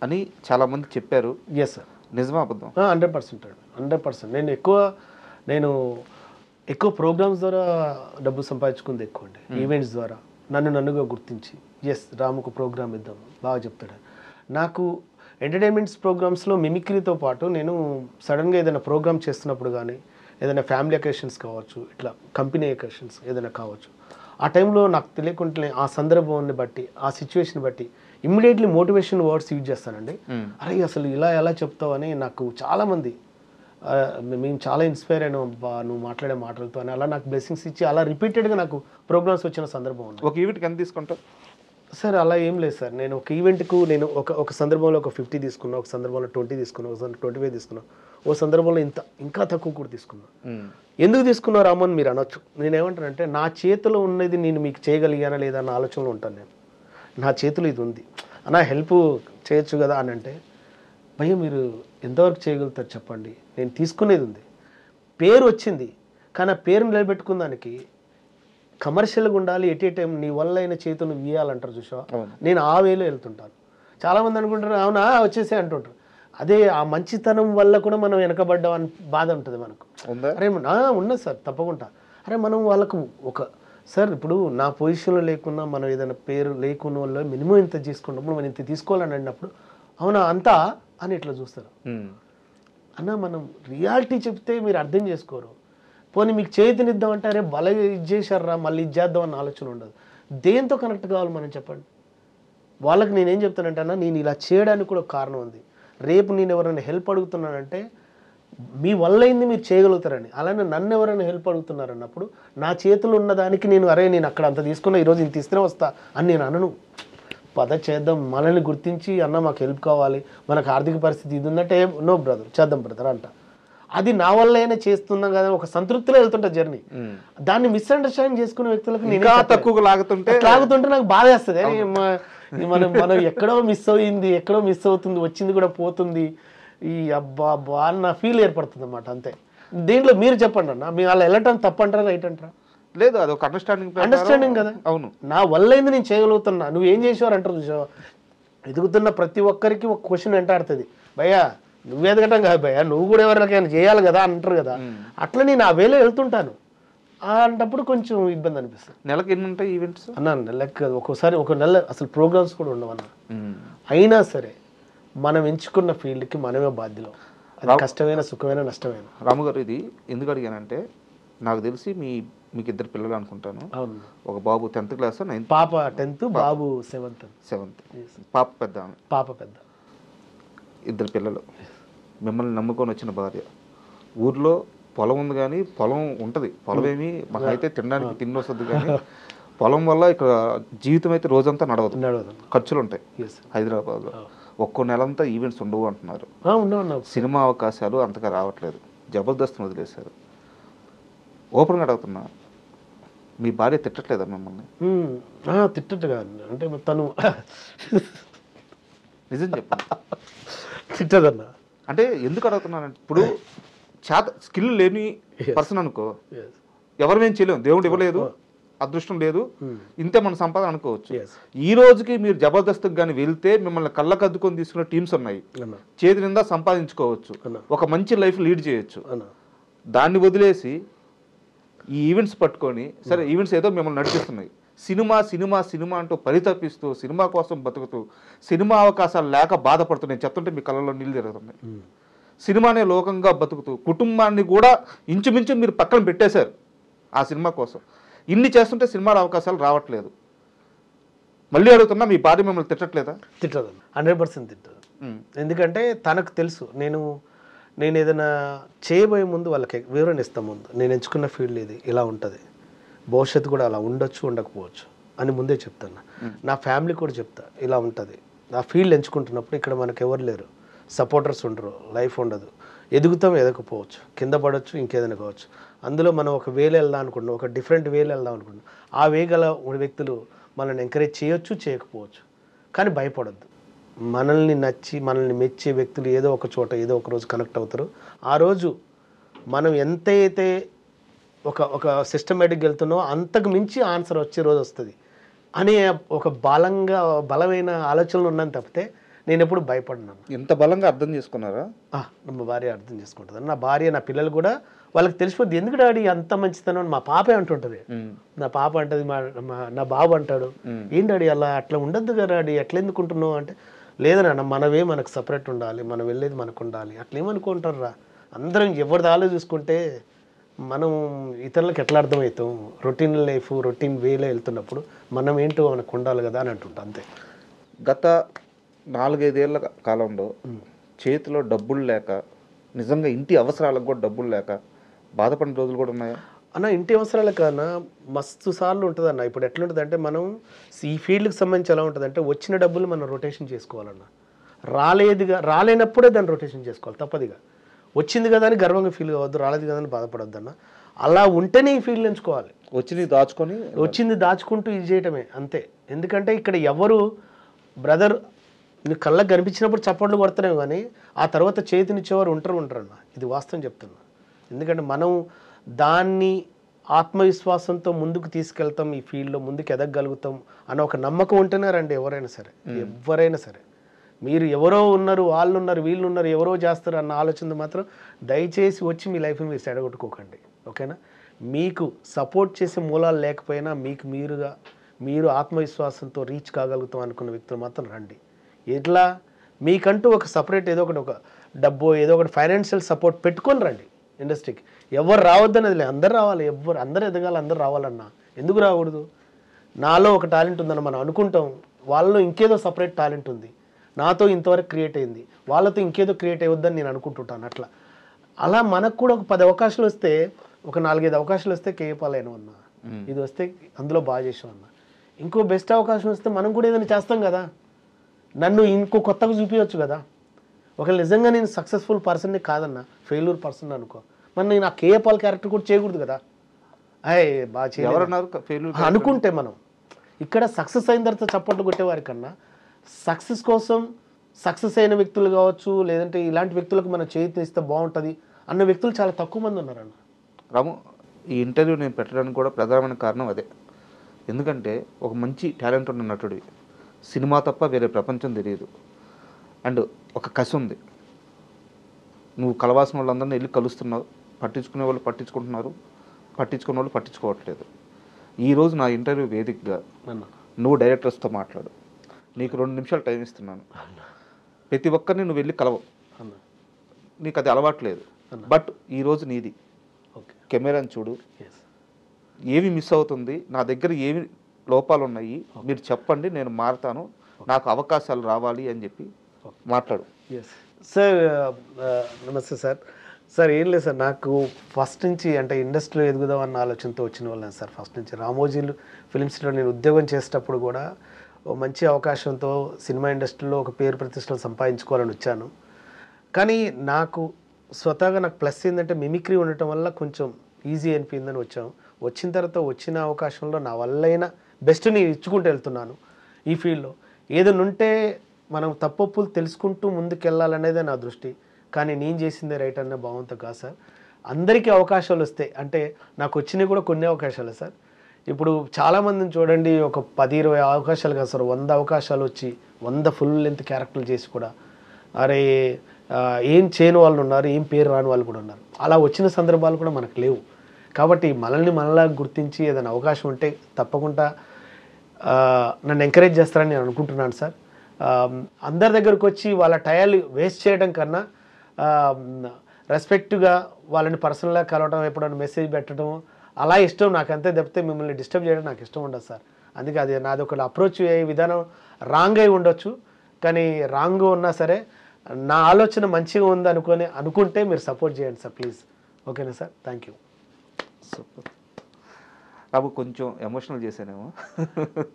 అని చాలామంది చెప్పారు. ఎస్ సార్, నిజమా అబద్ధం? 100%. 100%. నేను ఎక్కువ ప్రోగ్రామ్స్ ద్వారా డబ్బు సంపాదించుకుంది ఎక్కువ అండి. ఈవెంట్స్ ద్వారా నన్నుగా గుర్తించి ఎస్ రాముకు ప్రోగ్రామ్ ఇద్దాం బాగా చెప్తాడు. నాకు ఎంటర్టైన్మెంట్స్ ప్రోగ్రామ్స్లో మిమిక్రీతో పాటు నేను సడన్గా ఏదైనా ప్రోగ్రామ్ చేస్తున్నప్పుడు కానీ, ఏదైనా ఫ్యామిలీ అకేషన్స్ కావచ్చు, ఇట్లా కంపెనీ అకేషన్స్ ఏదైనా కావచ్చు, ఆ టైంలో నాకు తెలియకుండానే ఆ సందర్భాన్ని బట్టి, ఆ సిచ్యువేషన్ బట్టి ఇమ్మీడియట్లీ మోటివేషన్ వర్డ్స్ యూజ్ చేస్తానండి. అరే అసలు ఇలా ఎలా చెప్తావు అని నాకు చాలామంది, మేము చాలా ఇన్స్పైర్ అయినా నువ్వు మాట్లాడే మాటలతో అని, అలా నాకు బ్లెస్సింగ్స్ ఇచ్చి అలా రిపీటెడ్గా నాకు ప్రోగ్రామ్స్ వచ్చిన సందర్భం ఉంది. ఒక ఈవెంట్కి ఎంత తీసుకుంటావు సార్? అలా ఏం లేదు సార్. నేను ఒక ఈవెంట్కు నేను ఒక సందర్భంలో ఒక 50 తీసుకున్నా, ఒక సందర్భంలో 20 తీసుకున్నా, ఒక 25 తీసుకున్నా, ఓ సందర్భంలో ఇంకా తక్కువ కూడా తీసుకున్నా. ఎందుకు తీసుకున్నా రామన్ మీరు అనొచ్చు. నేనేమంటానంటే నా చేతిలో ఉన్నది నేను మీకు చేయగలిగానా లేదా అన్న ఆలోచనలో ఉంటాను. నేను నా చేతిలో ఇది ఉంది అన్న, హెల్ప్ చేయొచ్చు కదా అని అంటే, భయ్య మీరు ఎంతవరకు చేయగలుగుతారు చెప్పండి, నేను తీసుకునేది ఉంది. పేరు వచ్చింది కానీ ఆ పేరు నిలబెట్టుకున్న దానికి కమర్షియల్గా ఉండాలి. ఎట్ టైం నీ వల్ల అయిన చేతి నువ్వు ఇవ్వాలంటారు చూసావా, నేను ఆ వేలో వెళ్తుంటాను. చాలామంది అనుకుంటారు అవునా వచ్చేసే అంటుంటారు. అదే ఆ మంచితనం వల్ల కూడా మనం వెనకబడ్డామని బాధ ఉంటుంది మనకు. అరే ఉన్నది సార్ తప్పకుండా. అరే మనం వాళ్ళకు ఒక సార్ ఇప్పుడు నా పొజిషన్లో లేకున్నా మనం ఏదైనా పేరు లేకున్న వాళ్ళు మినిమం ఇంత తీసుకున్నప్పుడు మనం ఇంత తీసుకోవాలని అన్నప్పుడు అవునా అంతా అని ఇట్లా చూస్తారు. అన్న మనం రియాలిటీ చెప్తే మీరు అర్థం చేసుకోరు. పోనీ మీకు చేతినిద్దామంటే అరే బల ఇది చేశారా మళ్ళీ ఇది చేద్దామన్న ఆలోచన ఉండదు. దేంతో కనెక్ట్ కావాలి మనం చెప్పండి. వాళ్ళకి నేనేం చెప్తానంటే అన్న నేను ఇలా చేయడానికి కూడా ఒక కారణం ఉంది. రేపు నేను ఎవరైనా హెల్ప్ అడుగుతున్నానంటే మీ వల్ల అయింది మీరు చేయగలుగుతారని. అలానే నన్ను ఎవరైనా హెల్ప్ అడుగుతున్నారు అన్నప్పుడు నా చేతులు ఉన్నదానికి నేను నేను అక్కడ అంత తీసుకున్నా ఈరోజు ఇంత ఇస్తేనే వస్తా అని నేను అనను. పద చేద్దాం, మనల్ని గుర్తించి అన్న మాకు హెల్ప్ కావాలి, మనకు ఆర్థిక పరిస్థితి ఇది ఉందంటే నో బ్రదర్ చేద్దాం బ్రదర్ అంట. అది నా వల్ల అయినా చేస్తున్నాం కదా ఒక సంతృప్తిలో వెళ్తుంటా జర్నీ. దాన్ని మిస్అండర్స్టాండింగ్ చేసుకునే వ్యక్తులకు నేను తక్కువ లాగుతుంటే నాకు బాధ వేస్తుంది. మనం మనం ఎక్కడో మిస్ అయింది, ఎక్కడో మిస్ అవుతుంది, వచ్చింది కూడా పోతుంది, ఈ అబ్బా అబ్బా అన్న ఫీల్ ఏర్పడుతుంది అన్నమాట. అంతే. దీంట్లో మీరు చెప్పండి అన్న, మీ వాళ్ళు వెళ్ళటం తప్పంటారా రైట్ అంటారా? లేదు, అది ఒక అండర్స్టాండింగ్ కదా. అవును, నా వల్ల అయింది నేను చేయగలుగుతున్నా, నువ్వేం చేసేవారు అంటారు చూసావా. ఎదుగుతున్న ప్రతి ఒక్కరికి ఒక క్వశ్చన్ వెంటాడుతుంది, భయ్యా నువ్వు ఎదగటం కాదు భయ్యా నువ్వు కూడా ఎవరికైనా చేయాలి కదా అంటారు కదా. అట్లా నేను ఆ వేలో వెళ్తుంటాను. అంటప్పుడు కొంచెం ఇబ్బంది అనిపిస్తుంది. నెలకి ఎన్ని ఉంటాయి ఈవెంట్స్ అన్న? నెలకి ఒక్కోసారి ఒక నెల అసలు ప్రోగ్రామ్స్ కూడా ఉండవన్న. అయినా సరే మనం ఎంచుకున్న ఫీల్డ్కి మనమే బాధ్యులం. అది కష్టమైన సుఖమైన నష్టమైన. రాము గారు, ఇది ఎందుకు అడిగానంటే నాకు తెలిసి మీకు ఇద్దరు పిల్లలు అనుకుంటాను. అవును. ఒక బాబు 10th క్లాస్, 9th, పాప 10th, బాబు 7th. పాప పెద్ద, పాప పెద్ద. ఇద్దరు పిల్లలు. మిమ్మల్ని నమ్ముకొని వచ్చిన భార్య. ఊర్లో పొలం ఉంది కానీ పొలం ఉంటుంది, పొలం ఏమి మాకు అయితే తినడానికి తిండి వస్తుంది కానీ పొలం వల్ల ఇక్కడ జీవితం అయితే రోజంతా నడవదు, ఖర్చులు ఉంటాయి. హైదరాబాద్లో ఒక్కో నెలంతా ఈవెంట్స్ ఉండవు అంటున్నారు. సినిమా అవకాశాలు అంతగా రావట్లేదు, జబర్దస్త్ వదిలేశారు. ఓపెన్గా అడుగుతున్నా, మీ భార్య తిట్టట్లేదా మిమ్మల్ని? తిట్టట్టుగా అంటే తను నిజం చెప్పండి. తిట్టదన్న అంటే ఎందుకు అడుగుతున్నానంటే ఇప్పుడు స్కిల్ లేని పర్సన్ అనుకో, ఎవరు మేము చేయలేము, దేవుడు ఇవ్వలేదు, అదృష్టం లేదు, ఇంతే మన సంపాదన అనుకోవచ్చు. ఈ రోజుకి మీరు జబర్దస్త్కి కానీ వెళ్తే మిమ్మల్ని కళ్ళకద్దుకొని తీసుకున్న టీమ్స్ ఉన్నాయి, చేతి నిండా సంపాదించుకోవచ్చు, ఒక మంచి లైఫ్ లీడ్ చేయొచ్చు. దాన్ని వదిలేసి ఈ ఈవెంట్స్ పట్టుకొని, సరే ఈవెంట్స్ ఏదో మిమ్మల్ని నడిపిస్తున్నాయి, సినిమా సినిమా సినిమా అంటూ పరితపిస్తూ సినిమా కోసం బతుకుతూ సినిమా అవకాశాలు లేక బాధపడుతూ నేను చెప్తుంటే మీ కళ్ళలో నీళ్ళు తిరుగుతున్నాయి. సినిమానే లోకంగా బతుకుతూ కుటుంబాన్ని కూడా ఇంచుమించు మీరు పక్కన పెట్టేశారు ఆ సినిమా కోసం. ఇన్ని చేస్తుంటే సినిమాల అవకాశాలు రావట్లేదు. మళ్ళీ అడుగుతున్నా, మీ భార్య మిమ్మల్ని తిట్టట్లేదా? తిట్టదు, 100% తిట్టదు. ఎందుకంటే తనకు తెలుసు నేను ఏదైనా చేయబోయే ముందు వాళ్ళకి వివరణ ఇస్తాం. ముందు నేను ఎంచుకున్న ఫీల్డ్ ఇది, ఇలా ఉంటుంది, భవిష్యత్తు కూడా అలా ఉండొచ్చు ఉండకపోవచ్చు అని ముందే చెప్తాను. నా ఫ్యామిలీ కూడా చెప్తా ఇలా ఉంటుంది. నా ఫీల్డ్ ఎంచుకుంటున్నప్పుడు ఇక్కడ మనకు ఎవరు లేరు, సపోర్టర్స్ ఉండరు, లైఫ్ ఉండదు, ఎదుగుతాం ఎదగకపోవచ్చు, కింద పడవచ్చు, ఇంకేదైనా కావచ్చు. అందులో మనం ఒక వేలు వెళ్దాం అనుకుంటున్నాం, ఒక డిఫరెంట్ వేలు వెళ్దాం అనుకుంటున్నాం. ఆ వే గల వ్యక్తులు మనల్ని ఎంకరేజ్ చేయొచ్చు, చేయకపోవచ్చు, కానీ భయపడద్దు. మనల్ని నచ్చి మనల్ని మెచ్చే వ్యక్తులు ఏదో ఒక చోట ఏదో ఒక రోజు కనెక్ట్ అవుతారు. ఆ రోజు మనం ఎంతైతే ఒక సిస్టమేటిక్గా వెళ్తున్నామో అంతకు మించి ఆన్సర్ వచ్చే రోజు వస్తుంది అనే ఒక బలమైన ఆలోచనలు ఉన్నాను తప్పితే నేను ఎప్పుడు భయపడినాను. ఎంత బలంగా అర్థం చేసుకున్నారా? మా భార్య అర్థం చేసుకుంటుంది. నా భార్య, నా పిల్లలు కూడా వాళ్ళకి తెలిసిపోద్ది. ఎందుకు డాడీ అంత మంచితనం అని మా పాపే అంటుంటుంది. నా పాప అంటది, నా బాబు అంటాడు, ఏం డాడీ అలా అట్లా ఉండద్దు కదా డాడీ, ఎట్లా ఎందుకుంటున్నావు అంటే, లేదన్నా మనవే మనకు సపరేట్ ఉండాలి, మనం వెళ్ళేది మనకు ఉండాలి. అట్లా ఏమనుకుంటారు రా, అందరం ఎవరిది ఆలో చూసుకుంటే మనం ఇతరులకు ఎట్లా అర్థమవుతాం. రొటీన్ లైఫ్ రొటీన్ వేలో వెళ్తున్నప్పుడు మనం ఏంటో మనకు ఉండాలి కదా అని అంటుంటా. అంతే. గత 4-5 ఏళ్ల కాలంలో చేతిలో డబ్బులు లేక, నిజంగా ఇంటి అవసరాలకు కూడా డబ్బులు లేక బాధపడిన రోజులు కూడా ఉన్నాయా అన్న? ఇంటి అవసరాల కన్నా మస్తు సార్లు ఉంటుంది అన్న. ఇప్పుడు ఎట్లుంటుంది అంటే, మనం ఈ ఫీల్డ్కి సంబంధించి ఎలా ఉంటుంది అంటే, వచ్చిన డబ్బులు మనం రొటేషన్ చేసుకోవాలన్న. రాలేనప్పుడే దాన్ని రొటేషన్ చేసుకోవాలి తప్పదిగా. వచ్చింది కదా అని గర్వంగా ఫీల్ కావద్దు, రాలేదు కదా అని బాధపడద్దు అన్న. అలా ఉంటేనే ఈ ఫీల్డ్ ఎంచుకోవాలి. వచ్చింది దాచుకుంటూ ఇది చేయటమే అంతే. ఎందుకంటే ఇక్కడ ఎవరు బ్రదర్ నీకు కళ్ళకు కనిపించినప్పుడు చప్పట్లు కొడతానేమో కానీ ఆ తర్వాత చేతినిచ్చేవారు ఉంటారన్న. ఇది వాస్తవం చెప్తున్నా. ఎందుకంటే మనం దాన్ని ఆత్మవిశ్వాసంతో ముందుకు తీసుకెళ్తాం, ఈ ఫీల్డ్లో ముందుకు ఎదగలుగుతాం అన్న ఒక నమ్మకం ఉంటేనే రండి ఎవరైనా సరే. మీరు ఎవరో ఉన్నారు, వాళ్ళు ఉన్నారు, వీళ్ళు ఉన్నారు, ఎవరో చేస్తారు అన్న ఆలోచన మాత్రం దయచేసి వచ్చి మీ లైఫ్ని మీరు చెడగొట్టుకోకండి. ఓకేనా? మీకు సపోర్ట్ చేసే మూలాలు లేకపోయినా మీరు ఆత్మవిశ్వాసంతో రీచ్ కాగలుగుతాం అనుకున్న వ్యక్తులు మాత్రం రండి. ఎట్లా మీకంటూ ఒక సపరేట్ ఏదో ఒకటి, ఒక డబ్బు ఏదో ఒకటి ఫైనాన్షియల్ సపోర్ట్ పెట్టుకొని రండి ఇండస్ట్రీకి. ఎవరు రావద్దనేది లేదు, అందరు రావాలి. అందరు ఎదగాలి, అందరు రావాలన్నా ఎందుకు రాకూడదు? నాలో ఒక టాలెంట్ ఉందని మనం అనుకుంటాం, వాళ్ళలో ఇంకేదో సపరేట్ టాలెంట్ ఉంది, నాతో ఇంతవరకు క్రియేట్ అయింది, వాళ్ళతో ఇంకేదో క్రియేట్ అయ్యొద్దని నేను అనుకుంటుంటాను. అలా మనకు కూడా ఒక 10 అవకాశాలు వస్తే, ఒక 4-5 అవకాశాలు వస్తే కేపాలైన అన్నా, ఇది వస్తే అందులో బాగా చేసాం అన్నా, ఇంకో బెస్ట్ అవకాశం వస్తే మనం కూడా ఏదైనా చేస్తాం కదా, నన్ను ఇంకో కొత్తగా చూపించవచ్చు కదా. ఒకవేళ నిజంగా నేను సక్సెస్ఫుల్ పర్సన్ని కాదన్నా, ఫెయిల్యూర్ పర్సన్ అనుకో, మరి నేను ఆ కేపాల్ క్యారెక్టర్ కూడా చేయకూడదు కదా. బాగా చేయాలన్నారు అనుకుంటే మనం ఇక్కడ సక్సెస్ అయిన తర్వాత చప్పట్లు కొట్టేవారి కన్నా సక్సెస్ కోసం సక్సెస్ అయిన వ్యక్తులు కావచ్చు, లేదంటే ఇలాంటి వ్యక్తులకు మనం చేతినిస్తే బాగుంటుంది అన్న వ్యక్తులు చాలా తక్కువ మంది ఉన్నారన్న. రాము, ఈ ఇంటర్వ్యూ నేను పెట్టడానికి కూడా ప్రధానమైన కారణం అదే. ఎందుకంటే ఒక మంచి టాలెంట్ ఉన్న నటుడివి, సినిమా తప్ప వేరే ప్రపంచం తెలియదు, అండ్ ఒక కసి ఉంది. నువ్వు కలవాల్సిన వాళ్ళందరినీ వెళ్ళి కలుస్తున్నావు, పట్టించుకునే వాళ్ళు పట్టించుకుంటున్నారు, పట్టించుకునే వాళ్ళు పట్టించుకోవట్లేదు. ఈరోజు నా ఇంటర్వ్యూ వేదికగా నువ్వు డైరెక్టర్స్తో మాట్లాడు, నీకు 2 నిమిషాలు టైం ఇస్తున్నాను. ప్రతి ఒక్కరిని నువ్వు వెళ్ళి కలవు, నీకు అది అలవాట్లేదు. బట్ ఈరోజు నీది, కెమెరాని చూడు, ఏమి మిస్ అవుతుంది, నా దగ్గర ఏమి లోపాలు ఉన్నాయి మీరు చెప్పండి, నేను మారుతాను, నాకు అవకాశాలు రావాలి అని చెప్పి మాట్లాడు. సార్ నమస్తే సార్. సార్ ఏం లేదు సార్, నాకు ఫస్ట్ నుంచి అంటే ఇండస్ట్రీలో ఎదుగుదామన్న ఆలోచనతో వచ్చిన వాళ్ళని సార్. ఫస్ట్ నుంచి రామోజీలు ఫిలిం సిటీలో నేను ఉద్యోగం చేసేటప్పుడు కూడా ఓ మంచి అవకాశంతో సినిమా ఇండస్ట్రీలో ఒక పేరు ప్రతిష్టలు సంపాదించుకోవాలని వచ్చాను. కానీ నాకు స్వతహాగా నాకు ప్లస్ ఏంటంటే మిమిక్రీ ఉండటం వల్ల కొంచెం ఈజీ అనిపించిందని వచ్చాము. వచ్చిన తర్వాత వచ్చిన అవకాశంలో నా వల్లైన బెస్ట్ నేను ఇచ్చుకుంటూ వెళ్తున్నాను. ఈ ఫీల్డ్లో ఏదైనా ఉంటే మనం తప్పొప్పులు తెలుసుకుంటూ ముందుకెళ్ళాలనేదే నా దృష్టి. కానీ నేను చేసిందే రైట్ అనే భావంతో కాదు సార్. అందరికీ అవకాశాలు వస్తాయి అంటే నాకు వచ్చినవి కూడా కొన్ని అవకాశాలు సార్. ఇప్పుడు చాలామందిని చూడండి, ఒక 10-20 అవకాశాలు కాదు సార్, 100 అవకాశాలు వచ్చి 100 ఫుల్ లెంత్ క్యారెక్టర్లు చేసి కూడా అరే ఏం చేయని వాళ్ళు ఉన్నారు, ఏం పేరు రాని వాళ్ళు కూడా ఉన్నారు. అలా వచ్చిన సందర్భాలు కూడా మనకు లేవు. కాబట్టి మనలా గుర్తించి ఏదైనా అవకాశం ఉంటే తప్పకుండా నన్ను ఎంకరేజ్ చేస్తారని నేను అనుకుంటున్నాను సార్. అందరి దగ్గరకు వచ్చి వాళ్ళ టయాలు వేస్ట్ చేయడం కన్నా రెస్పెక్ట్గా వాళ్ళని పర్సనల్గా కలవడం, ఎప్పుడైనా మెసేజ్ పెట్టడం అలా ఇష్టం నాకు. అంతే తప్పితే మిమ్మల్ని డిస్టర్బ్ చేయడం నాకు ఇష్టం ఉండదు సార్. అందుకే అది నాది ఒక అప్రోచ్ అయ్యే విధానం రాంగ్ అయి ఉండొచ్చు, కానీ రాంగ్ ఉన్నా సరే నా ఆలోచన మంచిగా ఉంది అనుకుంటే మీరు సపోర్ట్ చేయండి సార్ ప్లీజ్. ఓకేనా సార్? Thank you. సూపర్. రాబు కొంచెం ఎమోషనల్ చేశానేమో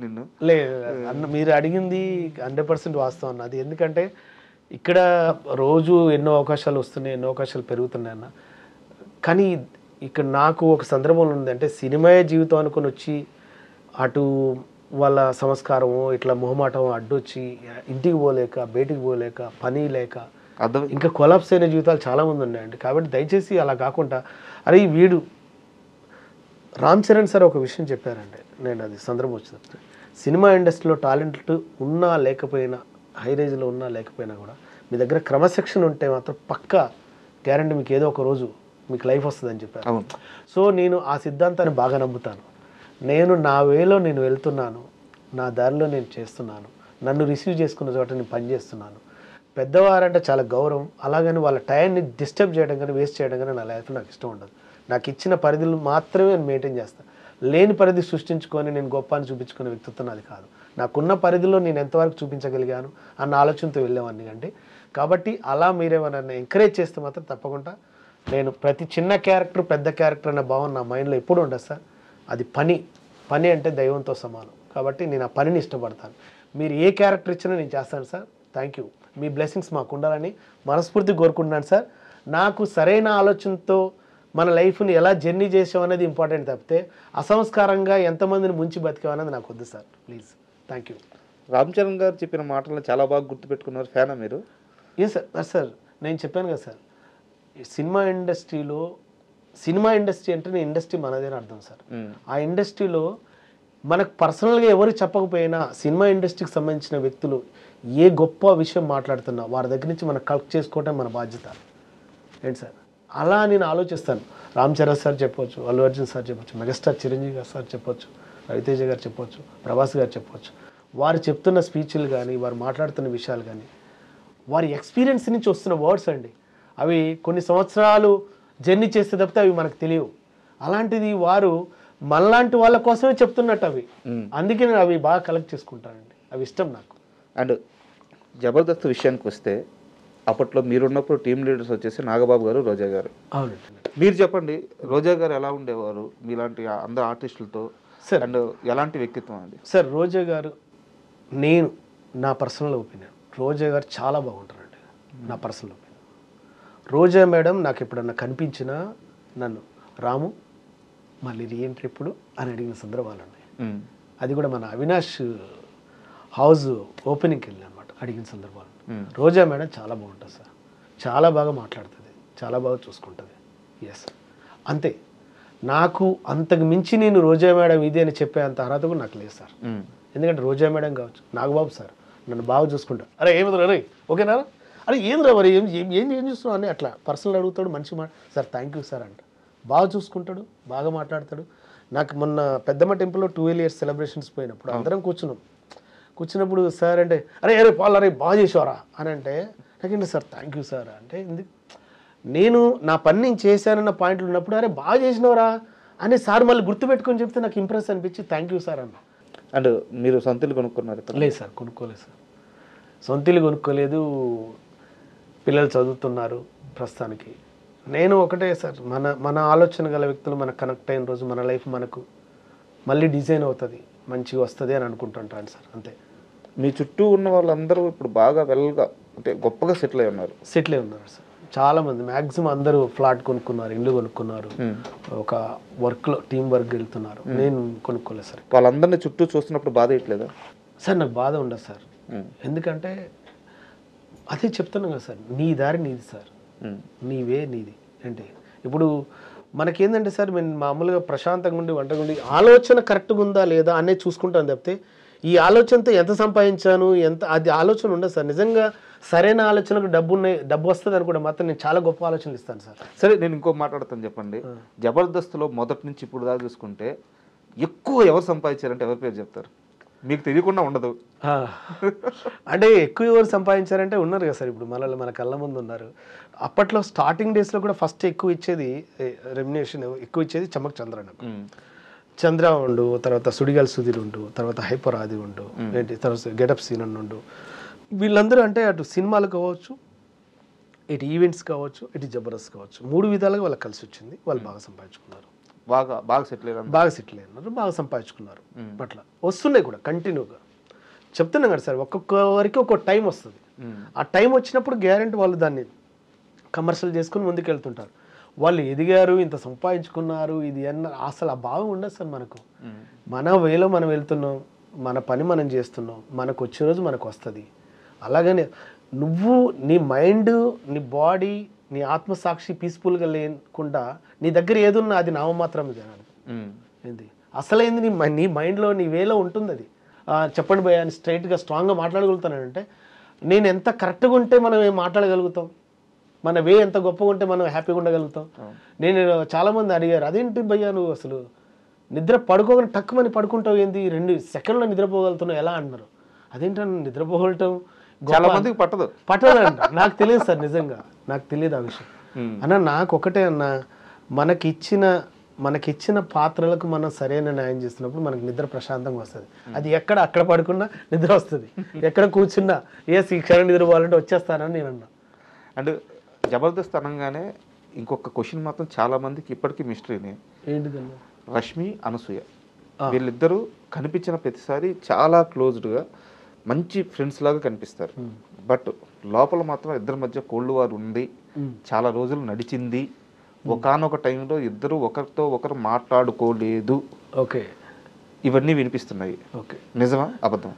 నిన్ను. లేదు అన్న, మీరు అడిగింది 100% వాస్తవం అన్న. అది ఎందుకంటే ఇక్కడ రోజు ఎన్నో అవకాశాలు వస్తున్నాయి, ఎన్నో అవకాశాలు పెరుగుతున్నాయి అన్న. కానీ ఇక్కడ నాకు ఒక సందర్భంలో ఉంది, అంటే సినిమా జీవితం అనుకుని వచ్చి అటు వాళ్ళ సంస్కారము ఇట్లా మొహమాటం అడ్డొచ్చి ఇంటికి పోలేక, బయటికి పోలేక, పని లేక ఇంకా కొలాప్స్ అయిన జీవితాలు చాలామంది ఉన్నాయండి. కాబట్టి దయచేసి అలా కాకుండా, అరే వీడు రామ్ చరణ్ సార్ ఒక విషయం చెప్పారండి, నేను అది సందర్భం వచ్చినప్పుడు, సినిమా ఇండస్ట్రీలో టాలెంట్ ఉన్నా లేకపోయినా, హై రేంజ్లో ఉన్నా లేకపోయినా కూడా మీ దగ్గర క్రమశిక్షణ ఉంటే మాత్రం పక్కా గ్యారంటీ మీకు ఏదో ఒక రోజు మీకు లైఫ్ వస్తుందని చెప్పారు. సో నేను ఆ సిద్ధాంతాన్ని బాగా నమ్ముతాను. నేను నా వేలో నేను వెళ్తున్నాను, నా దారిలో నేను చేస్తున్నాను, నన్ను రిసీవ్ చేసుకున్న చోట నేను పనిచేస్తున్నాను. పెద్దవారంటే చాలా గౌరవం, అలాగని వాళ్ళ టైంని డిస్టర్బ్ చేయడం కానీ వేస్ట్ చేయడం కానీ నా లైఫ్లో నాకు ఇష్టం ఉండదు. నాకు ఇచ్చిన పరిధులు మాత్రమే నేను మెయింటైన్ చేస్తాను. లేని పరిధి సృష్టించుకొని నేను గొప్ప అని చూపించుకునే వ్యక్తిత్వం అది కాదు. నాకున్న పరిధిలో నేను ఎంతవరకు చూపించగలిగాను అన్న ఆలోచనతో వెళ్ళేవాడిని అండి. కాబట్టి అలా మీరేమైనా ఎంకరేజ్ చేస్తే మాత్రం తప్పకుండా నేను ప్రతి చిన్న క్యారెక్టర్ పెద్ద క్యారెక్టర్ అనే భావన నా మైండ్లో ఎప్పుడు ఉండదు సార్. అది పని అంటే దైవంతో సమానం. కాబట్టి నేను ఆ పనిని ఇష్టపడతాను. మీరు ఏ క్యారెక్టర్ ఇచ్చినా నేను చేస్తాను sir. Thank you. Me blessings మాకు ఉండాలని మనస్ఫూర్తి కోరుకుంటున్నాను సార్. నాకు సరైన ఆలోచనతో మన లైఫ్ని ఎలా జర్నీ చేసామనేది ఇంపార్టెంట్ తప్పితే అసంస్కారంగా ఎంతమందిని ముంచి బతికామనేది నాకు వద్దు sir please. Thank you. Ram Charan గారు చెప్పిన మాటలను చాలా బాగా గుర్తుపెట్టుకున్నారు. ఫ్యానా మీరు? Yes sir. సార్ నేను చెప్పాను కదా సార్, సినిమా ఇండస్ట్రీ అంటే ఇండస్ట్రీ మనదేని అర్థం సార్. ఆ ఇండస్ట్రీలో మనకు పర్సనల్గా ఎవరు చెప్పకపోయినా సినిమా ఇండస్ట్రీకి సంబంధించిన వ్యక్తులు ఏ గొప్ప విషయం మాట్లాడుతున్నా వారి దగ్గర నుంచి మనం కలెక్ట్ చేసుకోవటం మన బాధ్యత ఏంటి సార్. అలా నేను ఆలోచిస్తాను. రామ్ చరణ్ సార్ చెప్పొచ్చు, అల్లు అర్జున్ సార్ చెప్పొచ్చు, మెగాస్టార్ చిరంజీవి గారు సార్ చెప్పొచ్చు, రవితేజ గారు చెప్పొచ్చు, ప్రభాస్ గారు చెప్పొచ్చు. వారు చెప్తున్న స్పీచ్లు కానీ, వారు మాట్లాడుతున్న విషయాలు కానీ, వారి ఎక్స్పీరియన్స్ నుంచి వస్తున్న వర్డ్స్ అండి. అవి కొన్ని సంవత్సరాలు జర్నీ చేస్తే తప్పితే అవి మనకు తెలియవు. అలాంటిది వారు మనలాంటి వాళ్ళ కోసమే చెప్తున్నట్టు అవి. అందుకే నేను అవి బాగా కలెక్ట్ చేసుకుంటానండి. అవి ఇష్టం నాకు. అండ్ జబర్దస్త్ విషయానికి వస్తే అప్పట్లో మీరున్నప్పుడు టీం లీడర్స్ వచ్చేసి నాగబాబు గారు, రోజా గారు. అవునండి. మీరు చెప్పండి, రోజా గారు ఎలా ఉండేవారు మీలాంటి అందరు ఆర్టిస్టులతో? సార్ అండ్ ఎలాంటి వ్యక్తిత్వం అది? సార్ రోజా గారు, నేను నా పర్సనల్ ఒపీనియన్, రోజా గారు చాలా బాగుంటారండి. నా పర్సనల్ ఒపీనియన్. రోజా మేడం నాకు ఎప్పుడన్నా కనిపించినా నన్ను రాము మళ్ళీ రీఎంట్రీ ఎప్పుడు అని అడిగిన సందర్భాలు ఉన్నాయి. అది కూడా మన అవినాష్ హౌస్ ఓపెనింగ్కి వెళ్ళి అనమాట అడిగిన సందర్భాలు. రోజా మేడం చాలా బాగుంటుంది సార్, చాలా బాగా మాట్లాడుతుంది, చాలా బాగా చూసుకుంటుంది. ఎస్, అంతే. నాకు అంతకు మించి నేను రోజా మేడం ఇది అని చెప్పే అంత అర్హత కూడా నాకు లేదు సార్. ఎందుకంటే రోజా మేడం కావచ్చు, నాగబాబు సార్ నన్ను బాగా చూసుకుంటారు. అరే ఏమిద్రా రే, ఓకేనా, అరే ఏంద్రా మరి ఏం చూస్తున్నావు అని అట్లా పర్సనల్ అడుగుతాడు. మంచి మాట సార్, థ్యాంక్ యూ సార్ అంట. బాగా చూసుకుంటాడు, బాగా మాట్లాడతాడు. నాకు మొన్న పెద్దమ్మ టెంపుల్లో 12 years సెలబ్రేషన్స్ పోయినప్పుడు అందరం కూర్చున్నప్పుడు సార్ అంటే అరే అరే పాల్ అరే బాగా చేసేవారా అని అంటే నాకేంటి సార్ థ్యాంక్ యూ సార్ అంటే, నేను నా పని నేను చేశానన్న పాయింట్లు ఉన్నప్పుడు అరే బాగా చేసినవరా అని సార్ మళ్ళీ గుర్తుపెట్టుకొని చెప్తే నాకు ఇంప్రెస్ అనిపించి థ్యాంక్ యూ సార్ అన్న. అండ్ మీరు సొంతలు కొనుక్కున్నారు? లేదు సార్, కొనుక్కోలేదు సార్. సొంతలు కొనుక్కోలేదు. పిల్లలు చదువుతున్నారు ప్రస్తుతానికి. నేను ఒకటే సార్, మన ఆలోచన గల వ్యక్తులు మనకు కనెక్ట్ అయిన రోజు మన లైఫ్ మనకు మళ్ళీ డిజైన్ అవుతుంది, మంచిగా వస్తుంది అని అనుకుంటుంటాను సార్, అంతే. మీ చుట్టూ ఉన్న వాళ్ళందరూ ఇప్పుడు బాగా వెల్గా అంటే గొప్పగా సెటిల్ అయి ఉన్నారు? సెటిల్ అయి ఉన్నారు సార్. చాలామంది మ్యాక్సిమం అందరూ ఫ్లాట్ కొనుక్కున్నారు, ఇల్లు కొనుక్కున్నారు, ఒక వర్క్లో టీం వర్క్ వెళ్తున్నారు. నేను కొనుక్కోలేదు సార్. వాళ్ళందరినీ చుట్టూ చూస్తున్నప్పుడు బాధ ఇట్లేదా సార్? నాకు బాధ ఉండదు సార్. ఎందుకంటే అదే చెప్తున్నాను కదా సార్, నీ దారి నీది సార్, నీవే నీది. అంటే ఇప్పుడు మనకేంటంటే సార్, మేము మామూలుగా ప్రశాంతంగా ఉండి వంటగుండి ఆలోచన కరెక్ట్గా ఉందా లేదా అనేది చూసుకుంటాను తప్పితే ఈ ఆలోచనతో ఎంత సంపాదించాను ఎంత అది ఆలోచన ఉండదు సార్. నిజంగా సరైన ఆలోచనకు డబ్బు వస్తుంది అనుకుంటే మాత్రం నేను చాలా గొప్ప ఆలోచనలు ఇస్తాను సార్. సరే, నేను ఇంకో మాట్లాడతాను చెప్పండి. జబర్దస్త్లో మొదటి నుంచి ఇప్పుడు దాకా చూసుకుంటే ఎక్కువ ఎవరు సంపాదించారంటే ఎవరి పేరు చెప్తారు? మీకు తెలియకుండా ఉండదు. అంటే ఎక్కువ ఎవరు సంపాదించారంటే ఉన్నారు కదా సార్, ఇప్పుడు మన కళ్ళ ముందు ఉన్నారు. అప్పట్లో స్టార్టింగ్ డేస్లో కూడా ఫస్ట్ ఎక్కువ ఇచ్చేది రెమ్యునేషన్ ఎక్కువ ఇచ్చేది చమక్ చంద్ర ఉండు, తర్వాత సుడిగాల్ సుధీర్ ఉండు, తర్వాత హైపర్ ఆది ఉండు, ఏంటి తర్వాత గెటప్ సీన్ ఉండు. వీళ్ళందరూ అంటే అటు సినిమాలు కావచ్చు, ఇటు ఈవెంట్స్ కావచ్చు, ఇటు జబర్దస్త్ కావచ్చు, 3 విధాలుగా వాళ్ళకి కలిసి వచ్చింది. వాళ్ళు బాగా సంపాదించుకున్నారు, బాగా సెటిల్ అయ్యారు, బాగా సంపాదించుకున్నారు. అట్లా వస్తున్నాయి కూడా కంటిన్యూగా. చెప్తున్నాం కదా సార్, ఒక్కొక్కరికి ఒక్కొక్క టైం వస్తుంది. ఆ టైం వచ్చినప్పుడు గ్యారెంటీ వాళ్ళు దాన్ని కమర్షియల్ చేసుకుని ముందుకు వెళ్తుంటారు. వాళ్ళు ఎదిగారు, ఇంత సంపాదించుకున్నారు, ఇది అన్న అసలు ఆ భావం ఉండదు సార్ మనకు. మన వేలో మనం వెళ్తున్నాం, మన పని మనం చేస్తున్నాం, మనకు వచ్చే రోజు మనకు వస్తుంది. అలాగనే నువ్వు నీ మైండ్, నీ బాడీ, నీ ఆత్మసాక్షి పీస్ఫుల్గా లేకుండా నీ దగ్గర ఏదున్నా అది నామమాత్రం ఏంది అసలైంది నీ మైండ్లో నీ వేలో ఉంటుంది. అది చెప్పండి భయ్యా అని స్ట్రైట్గా స్ట్రాంగ్గా మాట్లాడగలుగుతానంటే నేను ఎంత కరెక్ట్గా ఉంటే మనం ఏం మాట్లాడగలుగుతాం, మన వే ఎంత గొప్పగా ఉంటే మనం హ్యాపీగా ఉండగలుగుతాం. నేను చాలామంది అడిగారు, అదేంటి భయ్యా నువ్వు అసలు నిద్ర పడుకోగానే టక్కుమని పడుకుంటావు, ఏంది 2 సెకండ్లో నిద్రపోగలుగుతున్నావు ఎలా అంటున్నారు. అదేంటన్నా నిద్రపోగలటం చాలా మందికి పట్టదంట. నాకు తెలియదు సార్, నిజంగా నాకు తెలియదు ఆ విషయం. అన్న నాకు ఒకటే అన్న, మనకిచ్చిన పాత్రలకు మనం సరైన న్యాయం చేస్తున్నప్పుడు మనకు నిద్ర ప్రశాంతంగా వస్తుంది. అది అక్కడ పడుకున్నా నిద్ర వస్తుంది, ఎక్కడ కూర్చున్నా ఈ క్షణం నిద్రపోవాలంటే వచ్చేస్తానని నేను అన్నా. అండ్ జబర్దస్త్ అనగానే ఇంకొక క్వశ్చన్ మాత్రం చాలా మందికి ఇప్పటికీ మిస్టరీనే. ఏంటిదన్నా? రష్మి, అనసూయ వీళ్ళిద్దరూ కనిపించిన ప్రతిసారి చాలా క్లోజ్డ్గా మంచి ఫ్రెండ్స్ లాగా కనిపిస్తారు. బట్ లోపల మాత్రం ఇద్దరి మధ్య కోల్డ్ వార్ ఉంది, చాలా రోజులు నడిచింది. ఒకానొక టైంలో ఇద్దరు ఒకరితో ఒకరు మాట్లాడుకోలేదు. ఓకే, ఇవన్నీ వినిపిస్తున్నాయి. ఓకే, నిజమా అబద్ధం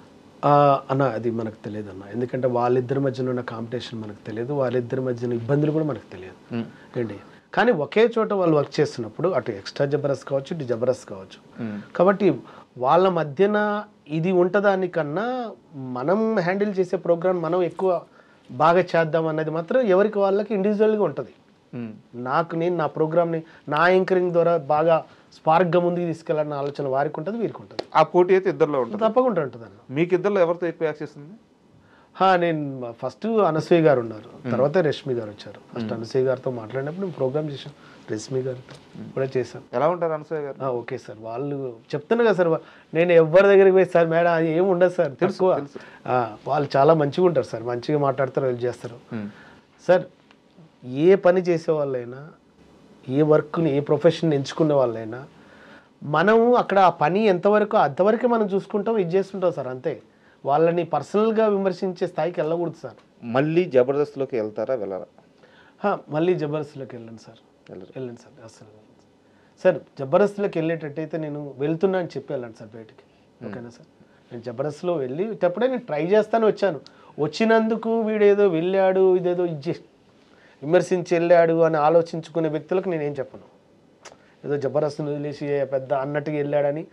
అన్న? అది మనకు తెలియదు అన్న, ఎందుకంటే వాళ్ళిద్దరి మధ్యన ఉన్న కాంపిటీషన్ మనకు తెలియదు, వాళ్ళిద్దరి మధ్యన ఇబ్బందులు కూడా మనకు తెలియదు ఏంటి. కానీ ఒకే చోట వాళ్ళు వర్క్ చేస్తున్నప్పుడు అటు ఎక్స్ట్రా జబర్దస్త్ కావచ్చు, ఇటు జబర్దస్త్ కావచ్చు, కాబట్టి వాళ్ళ మధ్యన ఇది ఉంటుందానికన్నా మనం హ్యాండిల్ చేసే ప్రోగ్రామ్ మనం ఎక్కువ బాగా చేద్దాం అన్నది మాత్రం ఎవరికి వాళ్ళకి ఇండివిజువల్గా ఉంటుంది. నేను నా ప్రోగ్రామ్ని నా యాంకరింగ్ ద్వారా బాగా స్పార్క్గా ముందుకు తీసుకెళ్ళాలన్న ఆలోచన వారికి ఉంటుంది, వీరికి ఉంటుంది. ఆ పోటీ అయితే ఇద్దరిలో ఉంటుంది, తప్పకుండా ఉంటుంది అన్న. మీకు ఇద్దరిలో ఎవరితో ఎక్కువ యాక్సెస్ ఉంది? నేను ఫస్ట్ అనసూయ గారు ఉన్నారు, తర్వాత రష్మి గారు వచ్చారు. ఫస్ట్ అనసూయ గారితో మాట్లాడినప్పుడు నేను ప్రోగ్రామ్ చేశాను, రష్మి గారితో కూడా చేశాను. ఎలా ఉంటారు అనసూయ గారు? ఓకే సార్, వాళ్ళు చెప్తున్నా కదా సార్, నేను ఎవరి దగ్గరికి పోయి సార్ మేడం అది ఏమి ఉండదు సార్, తెలుసు. వాళ్ళు చాలా మంచిగా ఉంటారు సార్, మంచిగా మాట్లాడతారు, వాళ్ళు చేస్తారు సార్. ఏ పని చేసే వాళ్ళైనా, ఏ వర్క్ని, ఏ ప్రొఫెషన్ ఎంచుకునే వాళ్ళైనా మనము అక్కడ ఆ పని ఎంతవరకు అంతవరకే మనం చూసుకుంటాం, ఇది చేస్తుంటాం సార్, అంతే. వాళ్ళని పర్సనల్గా విమర్శించే స్థాయికి వెళ్ళకూడదు సార్. మళ్ళీ జబర్దస్త్లోకి వెళ్తారా, వెళ్ళరా? మళ్ళీ జబర్దస్త్లోకి వెళ్ళండి సార్, వెళ్ళండి సార్. అసలు సార్ జబర్దస్త్లోకి వెళ్ళేటట్టయితే నేను వెళ్తున్నా అని చెప్పి వెళ్ళండి సార్ బయటికి, ఓకేనా సార్? నేను జబర్దస్త్లో వెళ్ళేటప్పుడే నేను ట్రై చేస్తాను వచ్చాను. వచ్చినందుకు వీడేదో వెళ్ళాడు, ఇదేదో విమర్శించి వెళ్ళాడు అని ఆలోచించుకునే వ్యక్తులకు నేనేం చెప్పను. ఏదో జబర్దస్త్ని వదిలేసి పెద్ద అన్నట్టుగా వెళ్ళాడని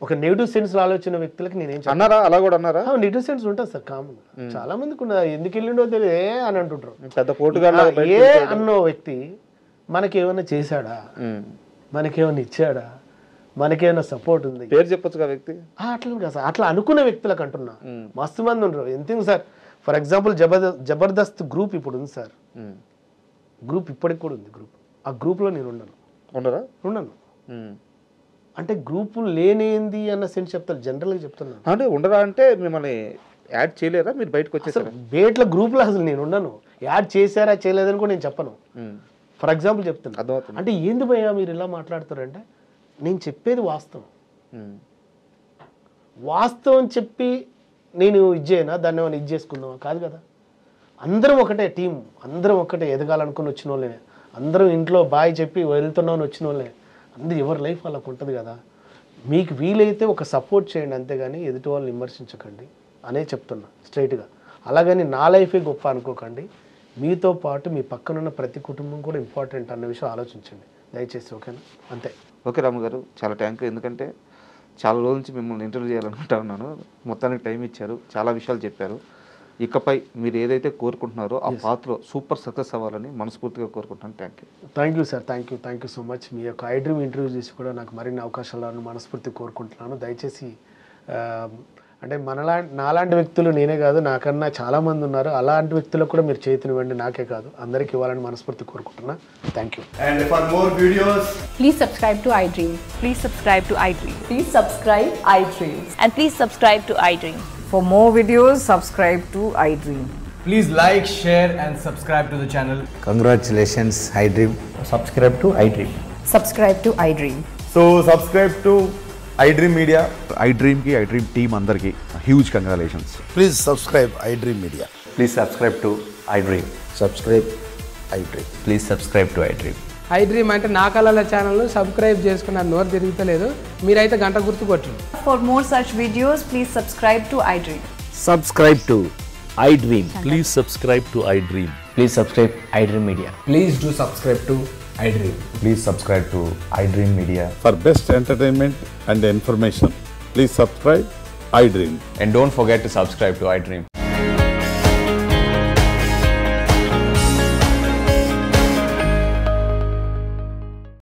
ఒక నెగిటివ్ సెన్స్ ఆలోచన వ్యక్తులకి నేనేం అన్నారా? అలా కూడా అన్నారా? నెగిటివ్ సెన్స్ ఉంటుంది సార్ కామన్. చాలా మందికి ఉన్నది, ఎందుకు వెళ్ళిండో తెలియదు అని అంటుంటారు. పెద్ద పోటుగా అన్నో వ్యక్తి మనకేమైనా చేశాడా, మనకేమైనా ఇచ్చాడా, మనకేమైనా సపోర్ట్ ఉంది, పేరు చెప్పొచ్చు వ్యక్తి అట్లా కదా సార్. అట్లా అనుకునే వ్యక్తులకు అంటున్నా, మస్తు మంది ఉండరు. ఎందుకు sir, for example Jabardasth group ఇప్పుడు ఉంది సార్, గ్రూప్ ఇప్పటికి కూడా ఉంది. ఆ గ్రూప్లో నేను ఉండను. అంటే గ్రూపు లేనేంది అన్న సెన్స్ చెప్తారు, జనరల్గా చెప్తున్నాను. అంటే ఉండరా అంటే మిమ్మల్ని యాడ్ చేయలేరా, మీరు బయటకు వచ్చేసారు? బేట్ల గ్రూప్లో అసలు నేను ఉండను. యాడ్ చేశారా చేయలేదని కూడా నేను చెప్పను. ఫర్ ఎగ్జాంపుల్ చెప్తాను. అంటే ఏంది భయ్యా మీరు ఇలా మాట్లాడతారంటే, నేను చెప్పేది వాస్తవం చెప్పి నేను ఇచ్చేనా, దాన్ని ఏమైనా చేసుకుందామా? కాదు కదా. అందరం ఒకటే టీం, అందరం ఒకటే ఎదగాలనుకుని వచ్చిన వాళ్ళే, అందరం ఇంట్లో బాయ్ చెప్పి వెళ్తున్నామని వచ్చిన వాళ్ళే. అందరూ ఎవరి లైఫ్ వాళ్ళకు ఉంటుంది కదా. మీకు వీలైతే ఒక సపోర్ట్ చేయండి, అంతేగాని ఎదుటి వాళ్ళని విమర్శించకండి అనే చెప్తున్నా స్ట్రైట్గా. అలాగని నా లైఫే గొప్ప అనుకోకండి, మీతో పాటు మీ పక్కనున్న ప్రతి కుటుంబం కూడా ఇంపార్టెంట్ అన్న విషయం ఆలోచించండి దయచేసి, ఓకేనా? అంతే. ఓకే రాము గారు, చాలా థ్యాంక్ యూ. ఎందుకంటే చాలా రోజుల నుంచి మిమ్మల్ని ఇంటర్వ్యూ చేయాలనుకుంటా ఉన్నాను, మొత్తానికి టైం ఇచ్చారు, చాలా విషయాలు చెప్పారు. ఇకపై మీరు ఏదైతే కోరుకుంటున్నారో ఆ పాత్ర సూపర్ సక్సెస్ అవ్వాలని మనస్ఫూర్తిగా కోరుకుంటున్నాను. Thank you sir, thank you so much. మీ యొక్క ఐ డ్రీమ్ ఇంటర్వ్యూ చేసి కూడా నాకు మరిన్ని అవకాశాలను మనస్ఫూర్తిగా కోరుకుంటున్నాను. దయచేసి అంటే నాలాంటి వ్యక్తులు నేనే కాదు, నాకన్నా చాలామంది ఉన్నారు, అలాంటి వ్యక్తులకు కూడా మీరు చేతినివ్వండి, నాకే కాదు అందరికీ ఇవ్వాలని మనస్ఫూర్తి కోరుకుంటున్నా. Thank you. And for more videos, please subscribe to iDream. Please subscribe to iDream. Please subscribe iDream. And please subscribe to iDream. For more videos, subscribe to iDream. please like, share and subscribe to the channel. Congratulations, iDream. Subscribe to iDream. Subscribe to iDream. So subscribe to iDream Media. iDream ki iDream team andarki huge congratulations. Please subscribe iDream Media. Please subscribe to iDream. Subscribe iDream. Please subscribe to iDream. iDream అంటే నా కళల ఛానల్ను subscribe చేసుకున్న నోరు తిరుగుతలేదు, మీరైతే గంట గుర్తు కొట్టండి. For more such videos, please subscribe to iDream. Subscribe to iDream. Please subscribe to iDream. Please subscribe iDream Media. Please do subscribe to iDream. Please subscribe to iDream Media. For best entertainment and information, please subscribe iDream. And don't forget to subscribe to iDream.